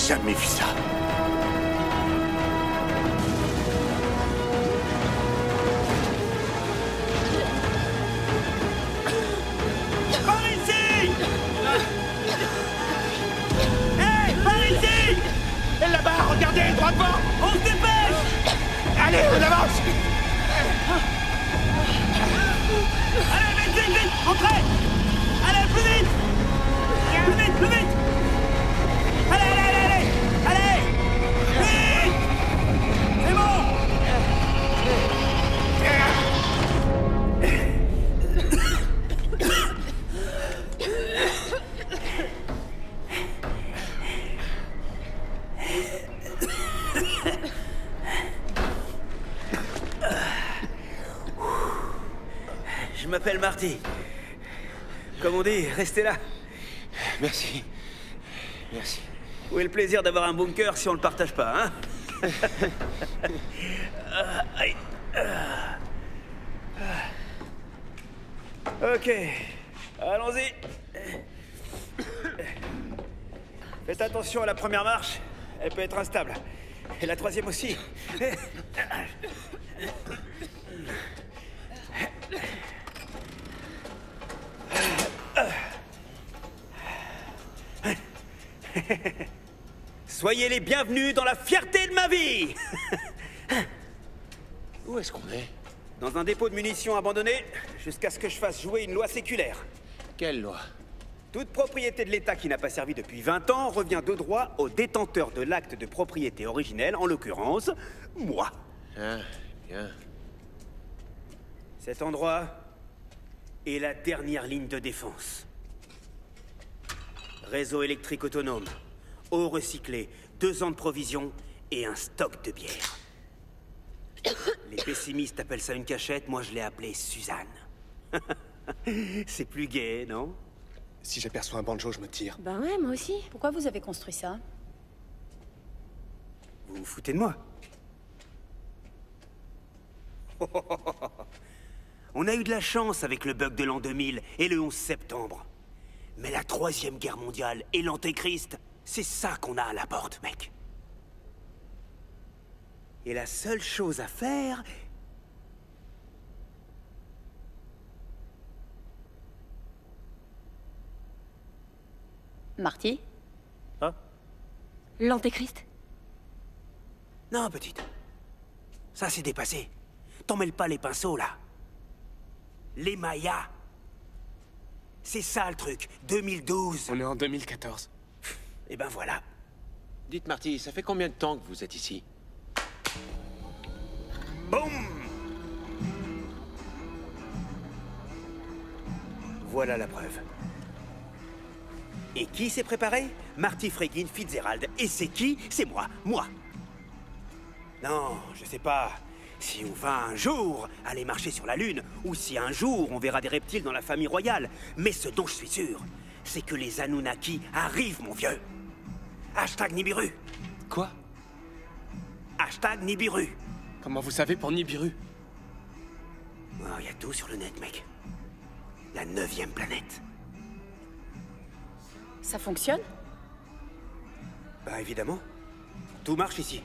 Jamais vu ça. Par ici! Hé, par ici! Là-bas, regardez, droit devant! On se dépêche! Allez, on avance! Allez, vite, vite, vite! Entrez! Allez, plus vite! Plus vite, plus vite! Allez, allez, allez, allez! Allez! Vite! C'est bon! Je m'appelle Marty. Comme on dit, restez là. Merci. Merci. Où est le plaisir d'avoir un bunker si on le partage pas, hein? Ok, allons-y. Faites attention à la première marche, elle peut être instable. Et la troisième aussi. Soyez les bienvenus dans la fierté de ma vie. Où est-ce qu'on est? Dans un dépôt de munitions abandonné, jusqu'à ce que je fasse jouer une loi séculaire. Quelle loi? Toute propriété de l'État qui n'a pas servi depuis 20 ans revient de droit au détenteur de l'acte de propriété originel, en l'occurrence, moi. Ah, bien. Cet endroit est la dernière ligne de défense. Réseau électrique autonome, eau recyclée, 2 ans de provisions et un stock de bière. Les pessimistes appellent ça une cachette, moi je l'ai appelée Suzanne. C'est plus gai, non? Si j'aperçois un banjo, je me tire. Ben ouais, moi aussi. Pourquoi vous avez construit ça? Vous vous foutez de moi? On a eu de la chance avec le bug de l'an 2000 et le 11 septembre. Mais la 3e guerre mondiale et l'antéchrist, c'est ça qu'on a à la porte, mec. Et la seule chose à faire... Marty? Hein? L'antéchrist? Non, petite. Ça, c'est dépassé. T'en mêles pas les pinceaux, là. Les Mayas. C'est ça, le truc. 2012. On est en 2014. Et ben voilà. Dites, Marty, ça fait combien de temps que vous êtes ici? Boum! Voilà la preuve. Et qui s'est préparé? Marty Fregin Fitzgerald. Et c'est qui? C'est moi. Moi. Non, je sais pas si on va un jour aller marcher sur la Lune, ou si un jour on verra des reptiles dans la famille royale. Mais ce dont je suis sûr, c'est que les Anunnaki arrivent, mon vieux. Hashtag Nibiru. Quoi? Hashtag Nibiru. Comment vous savez pour Nibiru? Oh, y a tout sur le net, mec. La 9e planète. Ça fonctionne? Bah évidemment. Tout marche ici.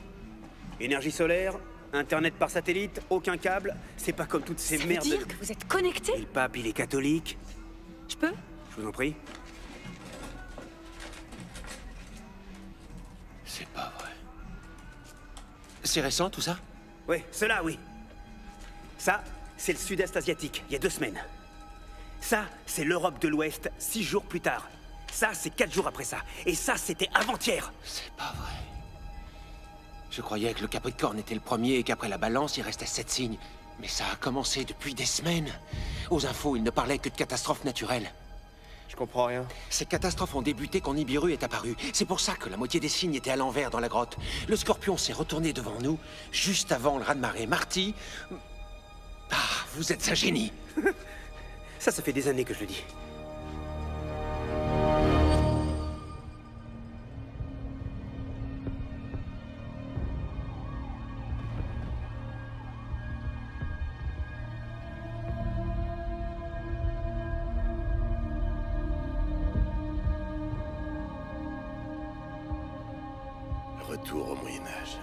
Énergie solaire, internet par satellite, aucun câble. C'est pas comme toutes ces merdes. Ça veut dire que vous êtes connectés? Et le pape, il est catholique. Je peux? Je vous en prie. C'est pas vrai. C'est récent, tout ça? Oui, cela, oui. Ça, c'est le sud-est asiatique, il y a 2 semaines. Ça, c'est l'Europe de l'Ouest, 6 jours plus tard. Ça, c'est 4 jours après ça. Et ça, c'était avant-hier. C'est pas vrai. Je croyais que le Capricorne était le premier et qu'après la balance, il restait 7 signes. Mais ça a commencé depuis des semaines. Aux infos, il ne parlait que de catastrophes naturelles. Je comprends rien. Ces catastrophes ont débuté quand Nibiru est apparu. C'est pour ça que la moitié des signes étaient à l'envers dans la grotte. Le Scorpion s'est retourné devant nous, juste avant le raz-de-marée. Marty... Ah, vous êtes un génie. Ça fait des années que je le dis. Retour au Moyen-Âge.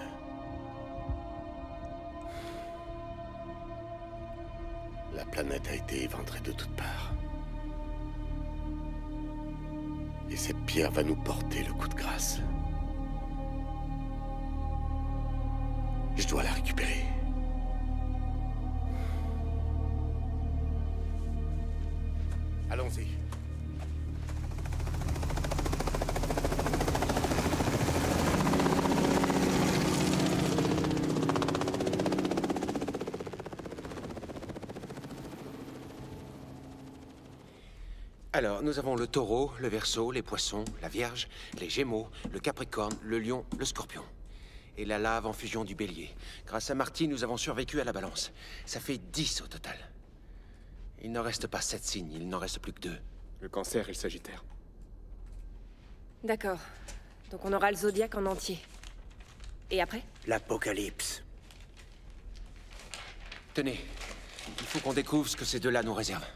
La planète a été éventrée de toutes parts. Et cette pierre va nous porter le coup de grâce. Je dois la récupérer. Allons-y. Alors, nous avons le taureau, le verseau, les poissons, la vierge, les gémeaux, le capricorne, le lion, le scorpion. Et la lave en fusion du bélier. Grâce à Marty, nous avons survécu à la balance. Ça fait 10 au total. Il n'en reste pas 7 signes, il n'en reste plus que 2. Le cancer et le sagittaire. D'accord. Donc on aura le zodiaque en entier. Et après? L'apocalypse. Tenez, il faut qu'on découvre ce que ces deux-là nous réservent.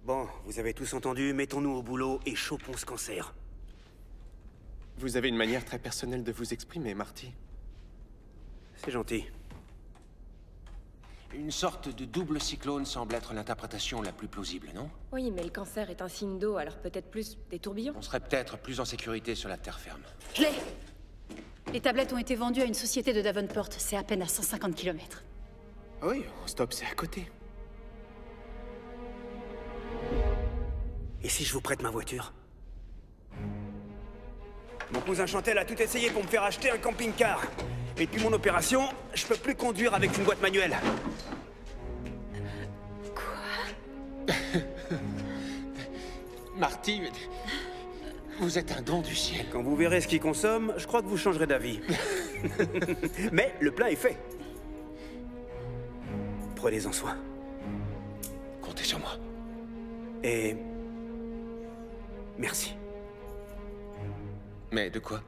Bon, vous avez tous entendu, mettons-nous au boulot et chopons ce cancer. Vous avez une manière très personnelle de vous exprimer, Marty. C'est gentil. Une sorte de double cyclone semble être l'interprétation la plus plausible, non? Oui, mais le cancer est un signe d'eau, alors peut-être plus des tourbillons. On serait peut-être plus en sécurité sur la terre ferme. Je l'ai! Les tablettes ont été vendues à une société de Davenport. C'est à peine à 150 km. Oui, stop, c'est à côté. Et si je vous prête ma voiture? Mon cousin Chantel a tout essayé pour me faire acheter un camping-car. Et depuis mon opération, je peux plus conduire avec une boîte manuelle. Quoi? Marty, vous êtes un don du ciel. Quand vous verrez ce qu'il consomme, je crois que vous changerez d'avis. Mais le plein est fait. Prenez-en soin. Comptez sur moi. Et... merci. Mais de quoi?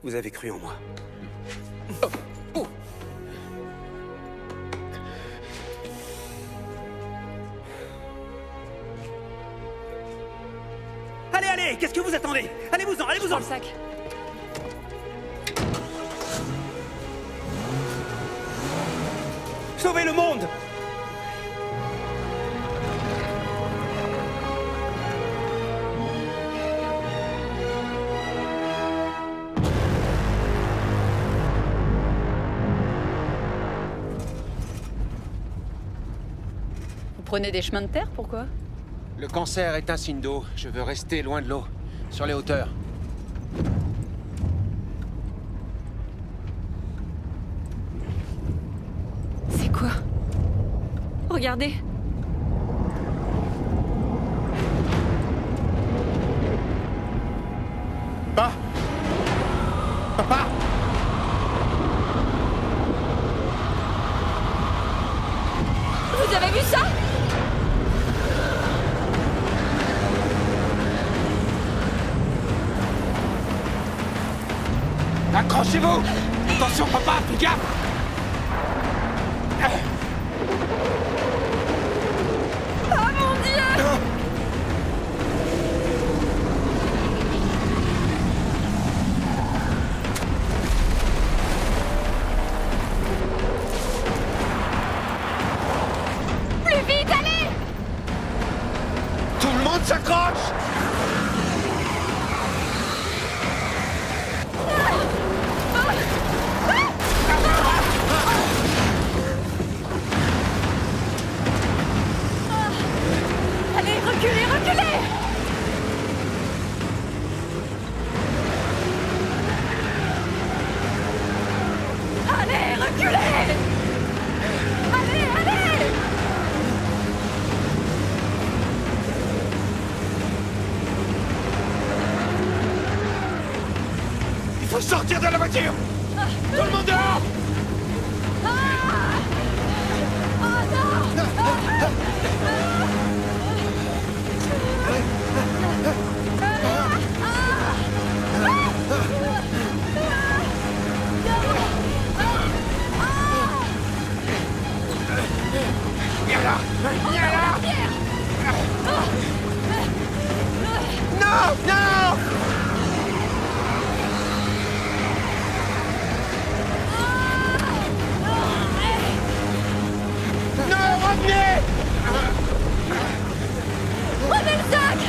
Vous avez cru en moi. Oh. Oh. Allez, allez, qu'est-ce que vous attendez? Allez-vous-en, allez-vous-en. Le sac. Sauvez le monde! Vous prenez des chemins de terre, pourquoi? Le cancer est un signe d'eau. Je veux rester loin de l'eau. Sur les hauteurs. C'est quoi? Regardez. Papa! Papa! Vous avez vu ça? Accrochez-vous! Attention, papa, fais gaffe! Oh mon Dieu! Plus vite, allez! Tout le monde s'accroche! Faut sortir de la voiture! Tout le monde dehors! Viens là! Viens là! Non! Non! Non, revenez! Prenez le sac!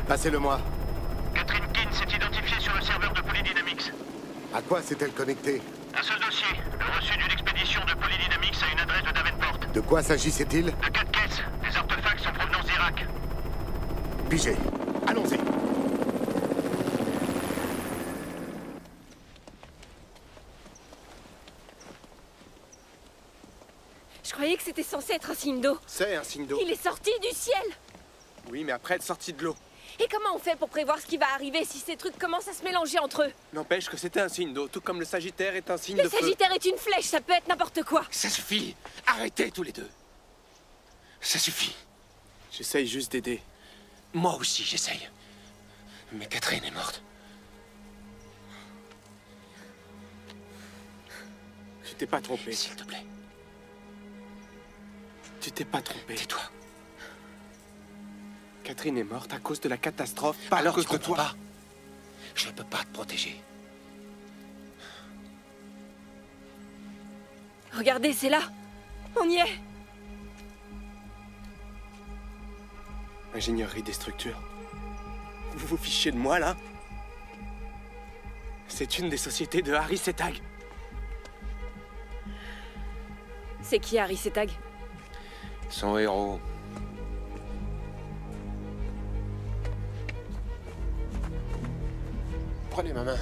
Passez-le-moi. Catherine Keane s'est identifiée sur le serveur de Polydynamics. À quoi s'est-elle connectée? Un seul dossier, le reçu d'une expédition de Polydynamics à une adresse de Davenport. De quoi s'agissait-il? De 4 caisses, des artefacts en provenance d'Irak. Pigé. Allons-y. Je croyais que c'était censé être un signe d'eau. C'est un signe d'eau. Il est sorti du ciel. Oui, mais après être sorti de l'eau. Et comment on fait pour prévoir ce qui va arriver si ces trucs commencent à se mélanger entre eux? N'empêche que c'était un signe d'eau, tout comme le Sagittaire est un signe Le de feu. Sagittaire est une flèche, ça peut être n'importe quoi. Ça suffit! Arrêtez tous les deux! Ça suffit. J'essaye juste d'aider. Moi aussi, j'essaye. Mais Catherine est morte. Tu t'es pas trompé. S'il te plaît. Tu t'es pas trompé. Tais-toi. Catherine est morte à cause de la catastrophe, pas Alors à cause tu de comprends toi. pas? Je ne peux pas te protéger. Regardez, c'est là. On y est. Ingénierie des structures. Vous vous fichez de moi, là? C'est une des sociétés de Harry Setag. C'est qui Harry Setag? Son héros. Prenez ma main.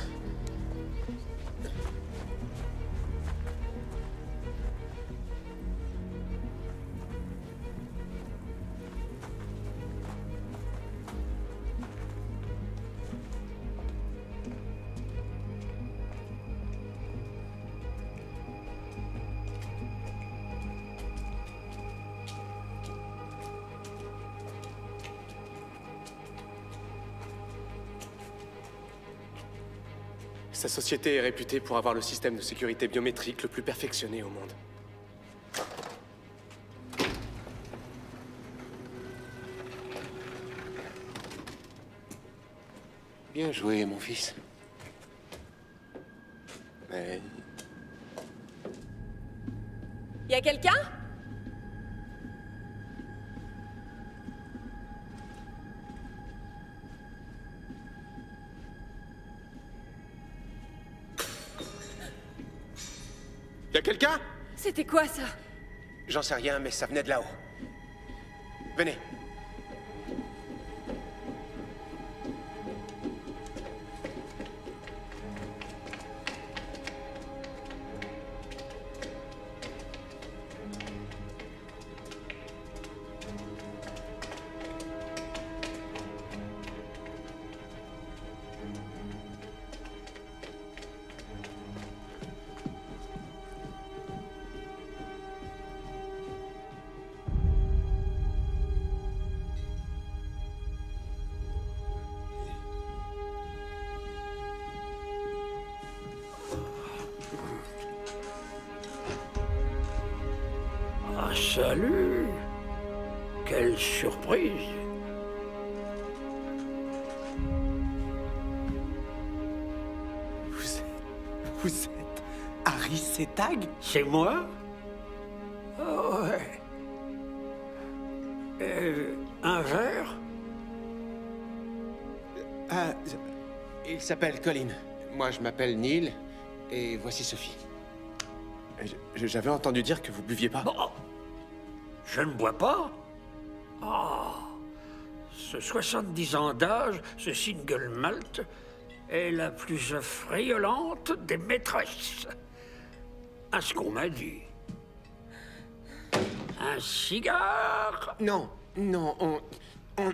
Sa société est réputée pour avoir le système de sécurité biométrique le plus perfectionné au monde. Bien joué, mon fils. Mais... Y a quelqu'un? Y'a quelqu'un? C'était quoi ça? J'en sais rien, mais ça venait de là-haut. Venez. Ah, salut! Quelle surprise! Vous êtes Harry Setag? C'est moi? Oh, ouais. Un verre? Il s'appelle Colin. Moi, je m'appelle Neil. Et voici Sophie. J'avais entendu dire que vous buviez pas. Bon. Je ne bois pas? Oh. Ce 70 ans d'âge, ce single malt, est la plus friolente des maîtresses. À ce qu'on m'a dit. Un cigare? Non, non,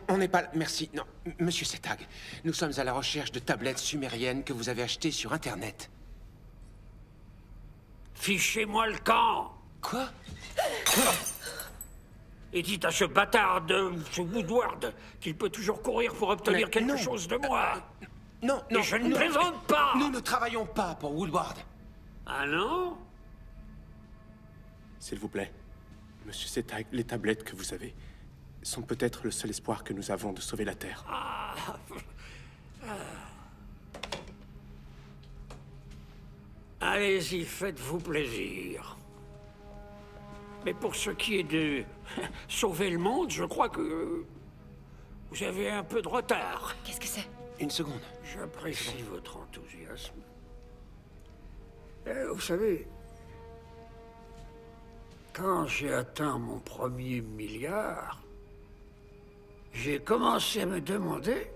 on n'est pas... Merci, non. Monsieur Setag, nous sommes à la recherche de tablettes sumériennes que vous avez achetées sur Internet. Fichez-moi le camp! Quoi? Et dites à ce bâtard ce Woodward qu'il peut toujours courir pour obtenir quelque chose de moi. Non, et je ne plaisante pas. Nous ne travaillons pas pour Woodward. Ah non? S'il vous plaît, Monsieur Setag, les tablettes que vous avez sont peut-être le seul espoir que nous avons de sauver la Terre. Allez-y, faites-vous plaisir. Mais pour ce qui est de sauver le monde, je crois que vous avez un peu de retard. Qu'est-ce que c'est? Une seconde. J'apprécie votre enthousiasme. Vous savez, quand j'ai atteint mon premier milliard, j'ai commencé à me demander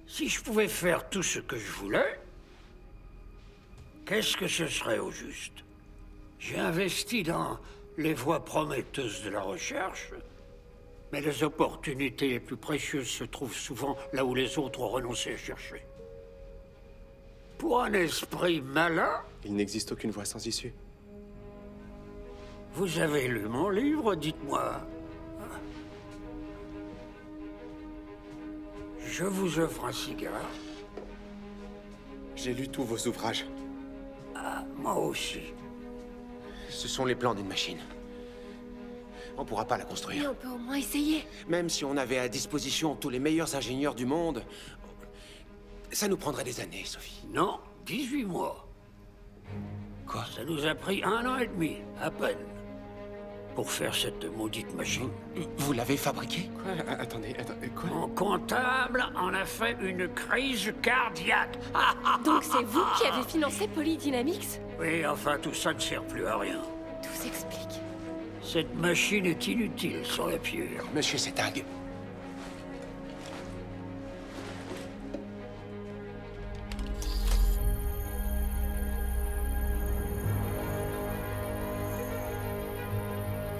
si je pouvais faire tout ce que je voulais, qu'est-ce que ce serait au juste? J'ai investi dans les voies prometteuses de la recherche, mais les opportunités les plus précieuses se trouvent souvent là où les autres ont renoncé à chercher. Pour un esprit malin... Il n'existe aucune voie sans issue. Vous avez lu mon livre, dites-moi. Je vous offre un cigare. J'ai lu tous vos ouvrages. Ah, moi aussi. Ce sont les plans d'une machine. On pourra pas la construire. Mais on peut au moins essayer. Même si on avait à disposition tous les meilleurs ingénieurs du monde, ça nous prendrait des années, Sophie. Non, 18 mois. Quoi? Ça nous a pris 1 an et demi, à peine, pour faire cette maudite machine. Vous l'avez fabriquée? Quoi? Attendez, quoi? Mon comptable en a fait une crise cardiaque. Donc c'est vous qui avez financé Polydynamics? Oui, enfin, tout ça ne sert plus à rien. Tout s'explique. Cette machine est inutile sans la pierre. Monsieur Setag.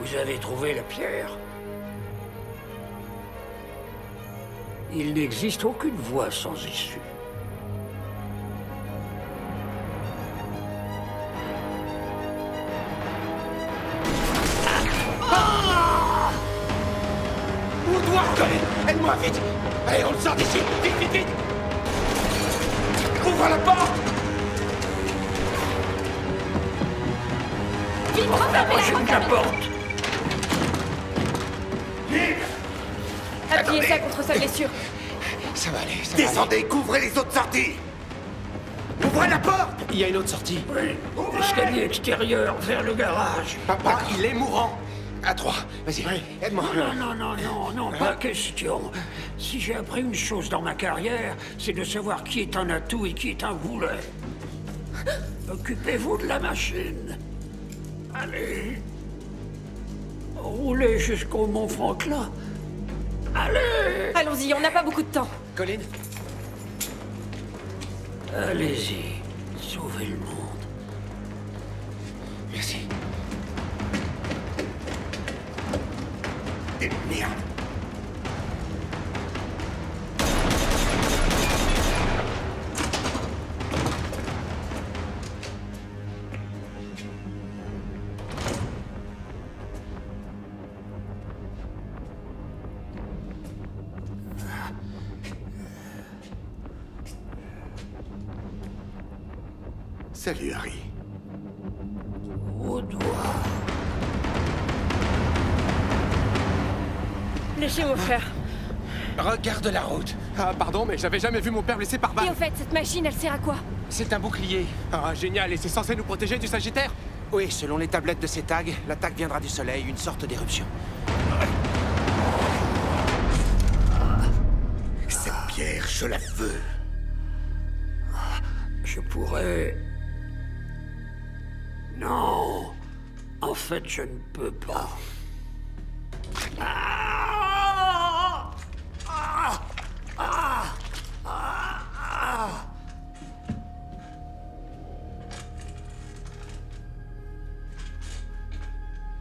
Vous avez trouvé la pierre? Il n'existe aucune voie sans issue. Woodward, Colin! Aide-moi, vite! Allez, on le sort d'ici! Vite, vite, vite! Ouvre la porte! Vite, rapprochez-vous de la porte! Appuyez ça contre sa blessure. Ça va aller, ça Descendez, couvrez les autres sorties! Ouvrez la porte! Il y a une autre sortie. Oui, escalier extérieur vers le garage. Papa, il est mourant. À 3. Vas-y, aide-moi. Non, pas question. Si j'ai appris une chose dans ma carrière, c'est de savoir qui est un atout et qui est un boulet. Occupez-vous de la machine. Allez. Roulez jusqu'au Mont Franklin. Allez! Allons-y, on n'a pas beaucoup de temps. Colin? Allez-y, sauvez le monde. Merci. Et merde! Salut, Harry. Woodward. Laissez-moi faire. Regarde la route. Ah, pardon, mais j'avais jamais vu mon père blessé par balle. Et au fait, cette machine, elle sert à quoi? C'est un bouclier. Ah, génial, et c'est censé nous protéger du Sagittaire? Oui, selon les tablettes de ces tags, l'attaque viendra du soleil, une sorte d'éruption. Cette pierre, je la veux. Je pourrais... Non. En fait, je ne peux pas.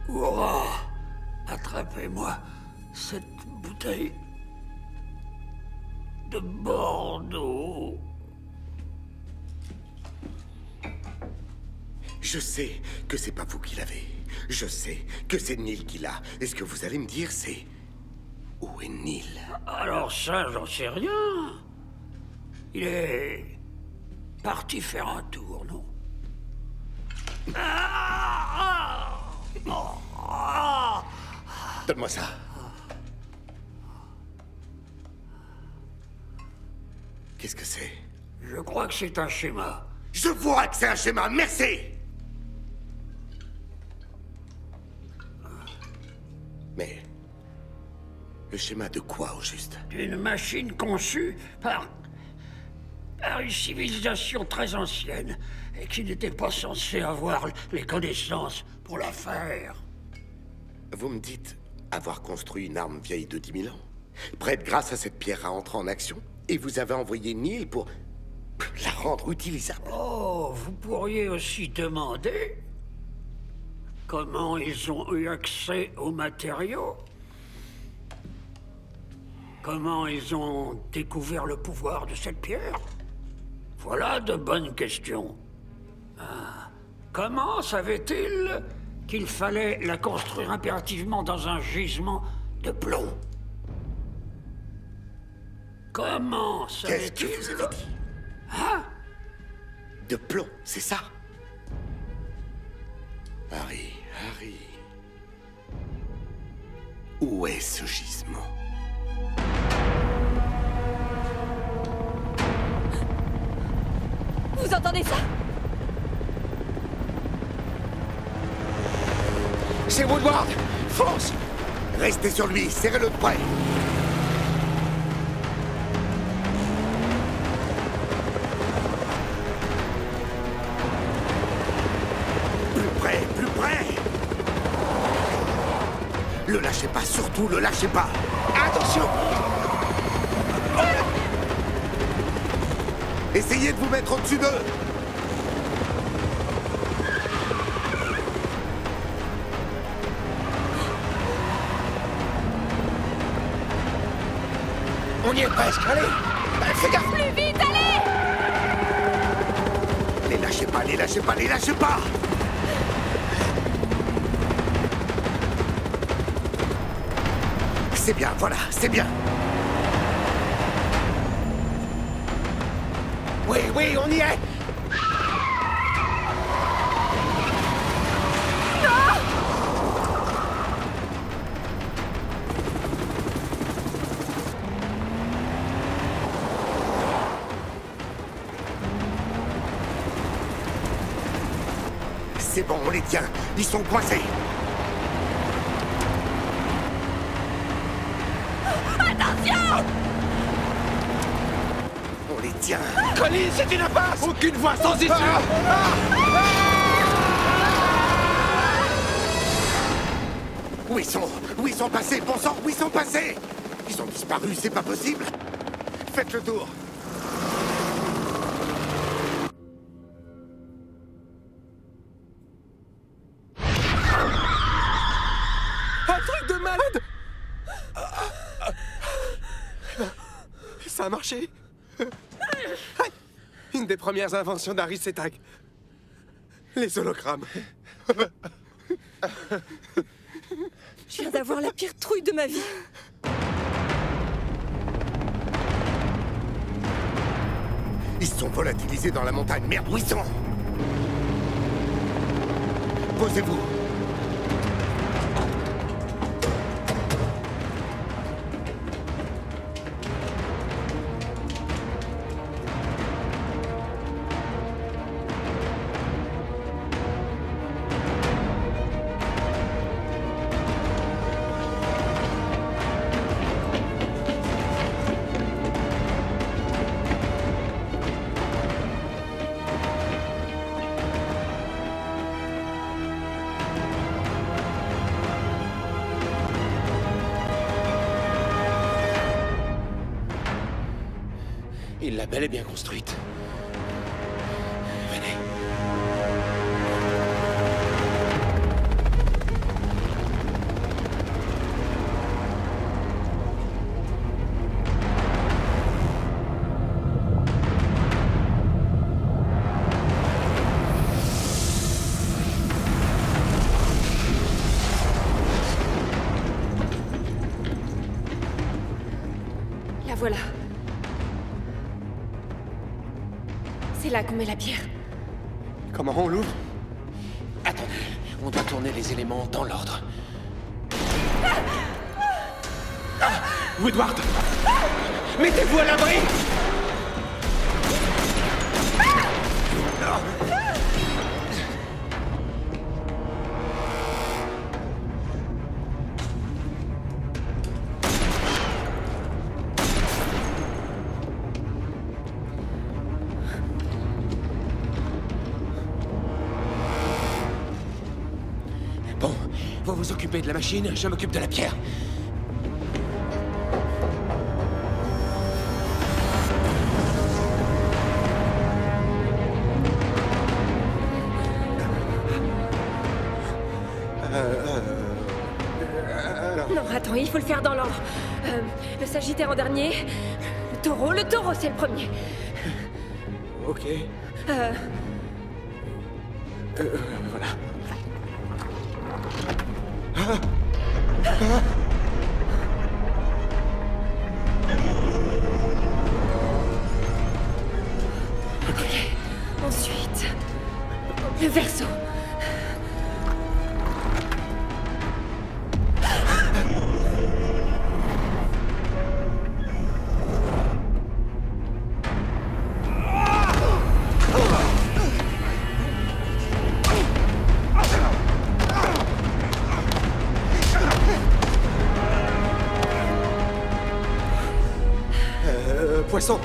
Ouah, attrapez-moi cette bouteille de Bordeaux. Je sais que c'est pas vous qui l'avez. Je sais que c'est Neil qui l'a. Et ce que vous allez me dire, c'est... Où est Neil? Alors ça, j'en sais rien. Il est... parti faire un tour, non? Donne-moi ça. Qu'est-ce que c'est? Je crois que c'est un schéma. Je vois que c'est un schéma, merci! Mais... le schéma de quoi, au juste? D'une machine conçue par une civilisation très ancienne et qui n'était pas censée avoir les connaissances pour la faire. Vous me dites avoir construit une arme vieille de 10 000 ans, prête grâce à cette pierre à entrer en action, et vous avez envoyé Neil pour la rendre utilisable. Oh, vous pourriez aussi demander comment ils ont eu accès aux matériaux. Comment ils ont découvert le pouvoir de cette pierre? Voilà de bonnes questions. Ah. Comment savaient-ils qu'il fallait la construire impérativement dans un gisement de plomb? Comment savaient-ils... Qu'est-ce que vous avez dit? Hein? De plomb, c'est ça? Harry... Où est ce gisement? Vous entendez ça? C'est Woodward! Fonce! Restez sur lui, serrez-le de près! Plus près! Le lâchez pas, surtout le lâchez pas! Attention! Essayez de vous mettre au-dessus d'eux! On y est presque, allez! Fais gaffe! Plus vite, allez! Les lâchez pas, les lâchez pas, les lâchez pas! C'est bien, voilà, c'est bien! Oui, oui, on y est! C'est bon, on les tient. Ils sont coincés. Attention! On les tient. Colin, c'est une impasse! Aucune voie sans issue! Où ils sont? Où ils sont passés? Bon sang, où ils sont passés? Ils ont disparu, c'est pas possible. Faites le tour. Un truc de malade! Ça a marché! Une des premières inventions d'Harry Setag. Les hologrammes. Je viens d'avoir la pire trouille de ma vie. Ils se sont volatilisés dans la montagne. Merde, où ils sont? Posez-vous. l'a bel et bien construite. Venez. La voilà. C'est là qu'on met la pierre. Comment on l'ouvre? Attendez, on doit tourner les éléments dans l'ordre. Woodward! Mettez-vous à l'abri! Bon, vous vous occupez de la machine, je m'occupe de la pierre. Non, attends, il faut le faire dans l'ordre. Le Sagittaire en dernier. Le taureau, c'est le premier. Ok. Voilà. Ok. Ensuite, le Verseau. Poisson.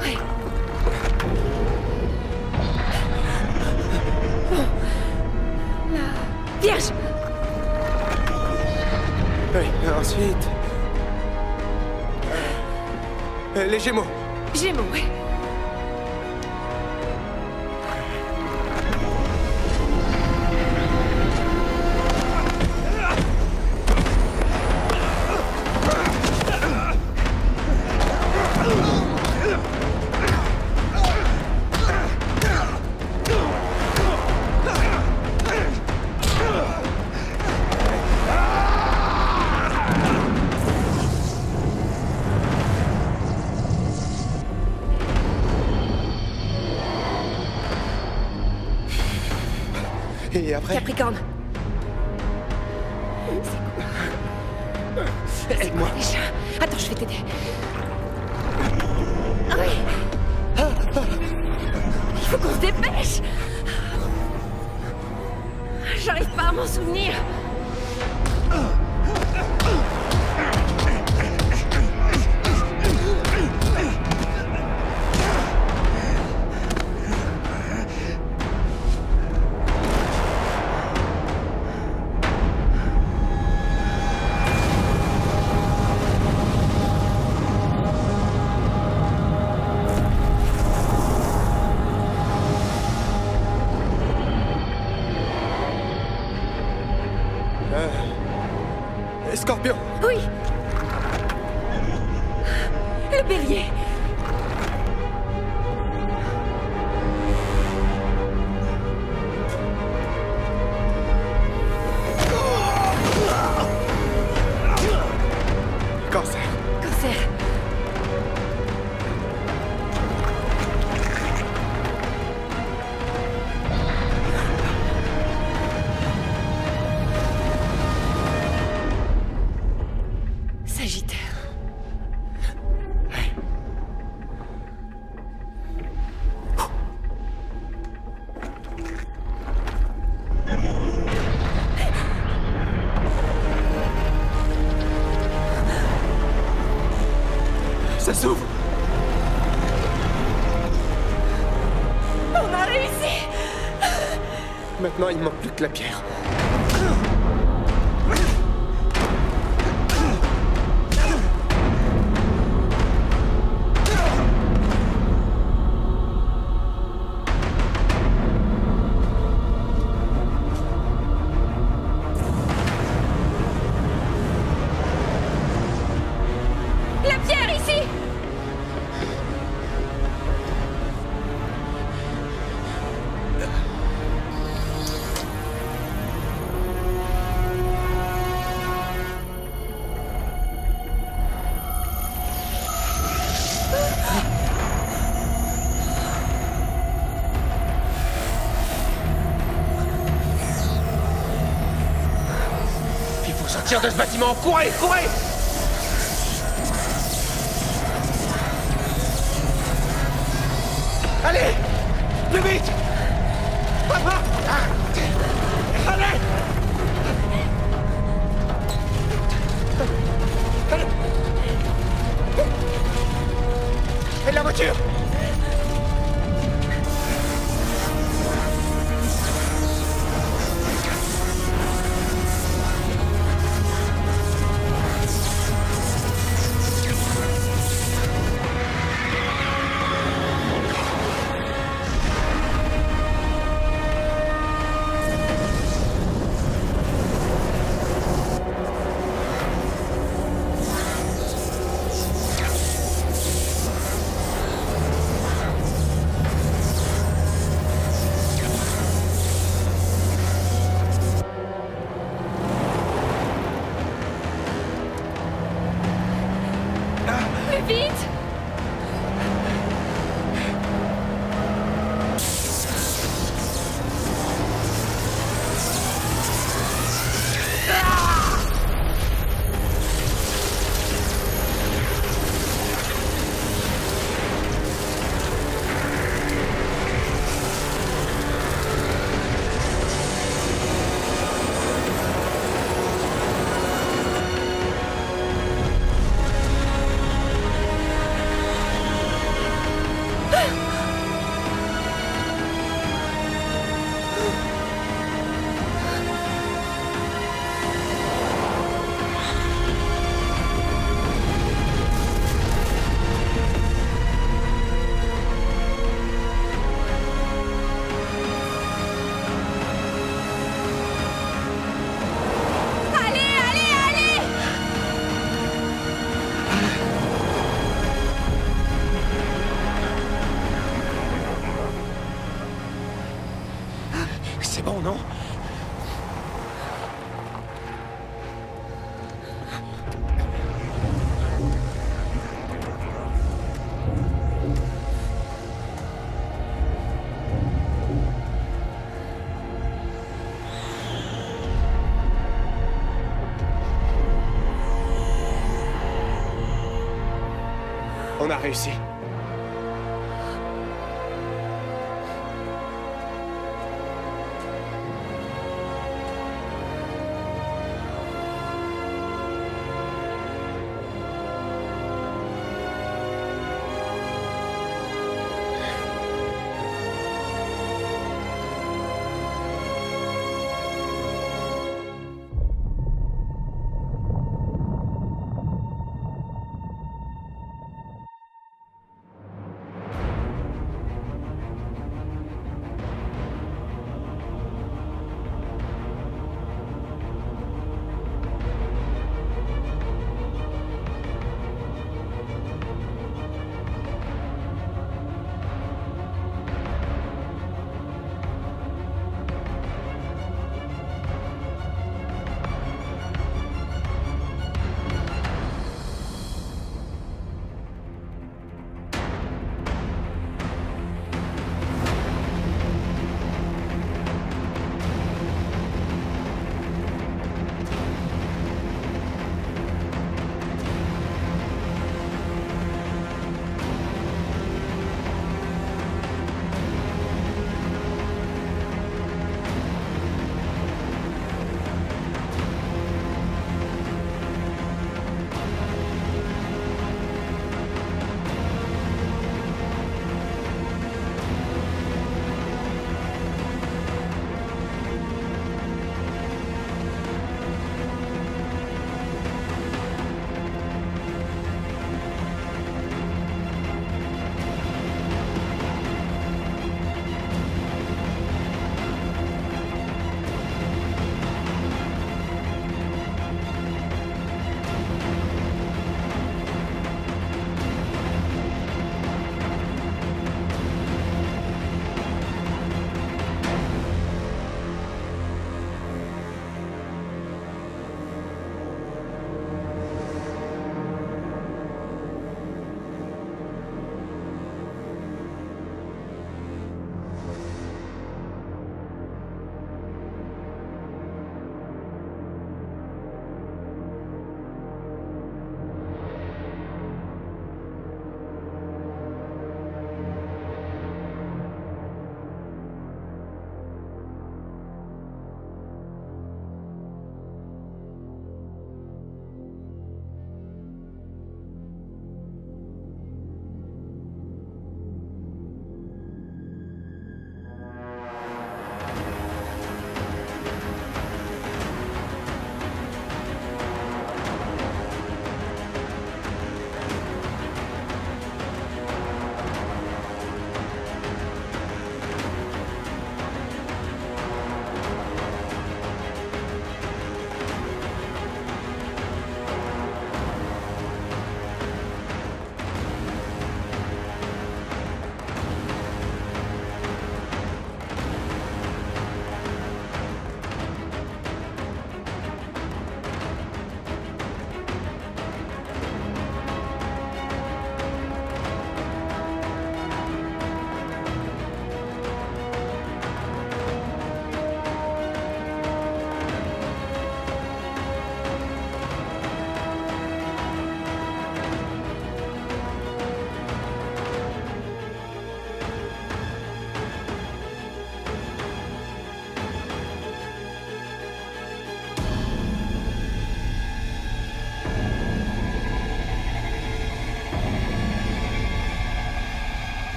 Ouais. Bon. La Vierge. Oui, ensuite... les Gémeaux. Gémeaux, ouais. Et après? Capricorne. Aide-moi. Déjà. Attends, je vais t'aider. Ah oui. Il faut qu'on se dépêche. J'arrive pas à m'en souvenir. Scorpion. Oui. Le Bélier. Cancer. Cancer. Sagittaire. Ça s'ouvre. On a réussi. Maintenant, il ne manque plus que la pierre. sortir de ce bâtiment. Courez, courez! Allez! Plus vite! Papa! Allez! Allez! Et la voiture! Vite! C'est bon, non? On a réussi.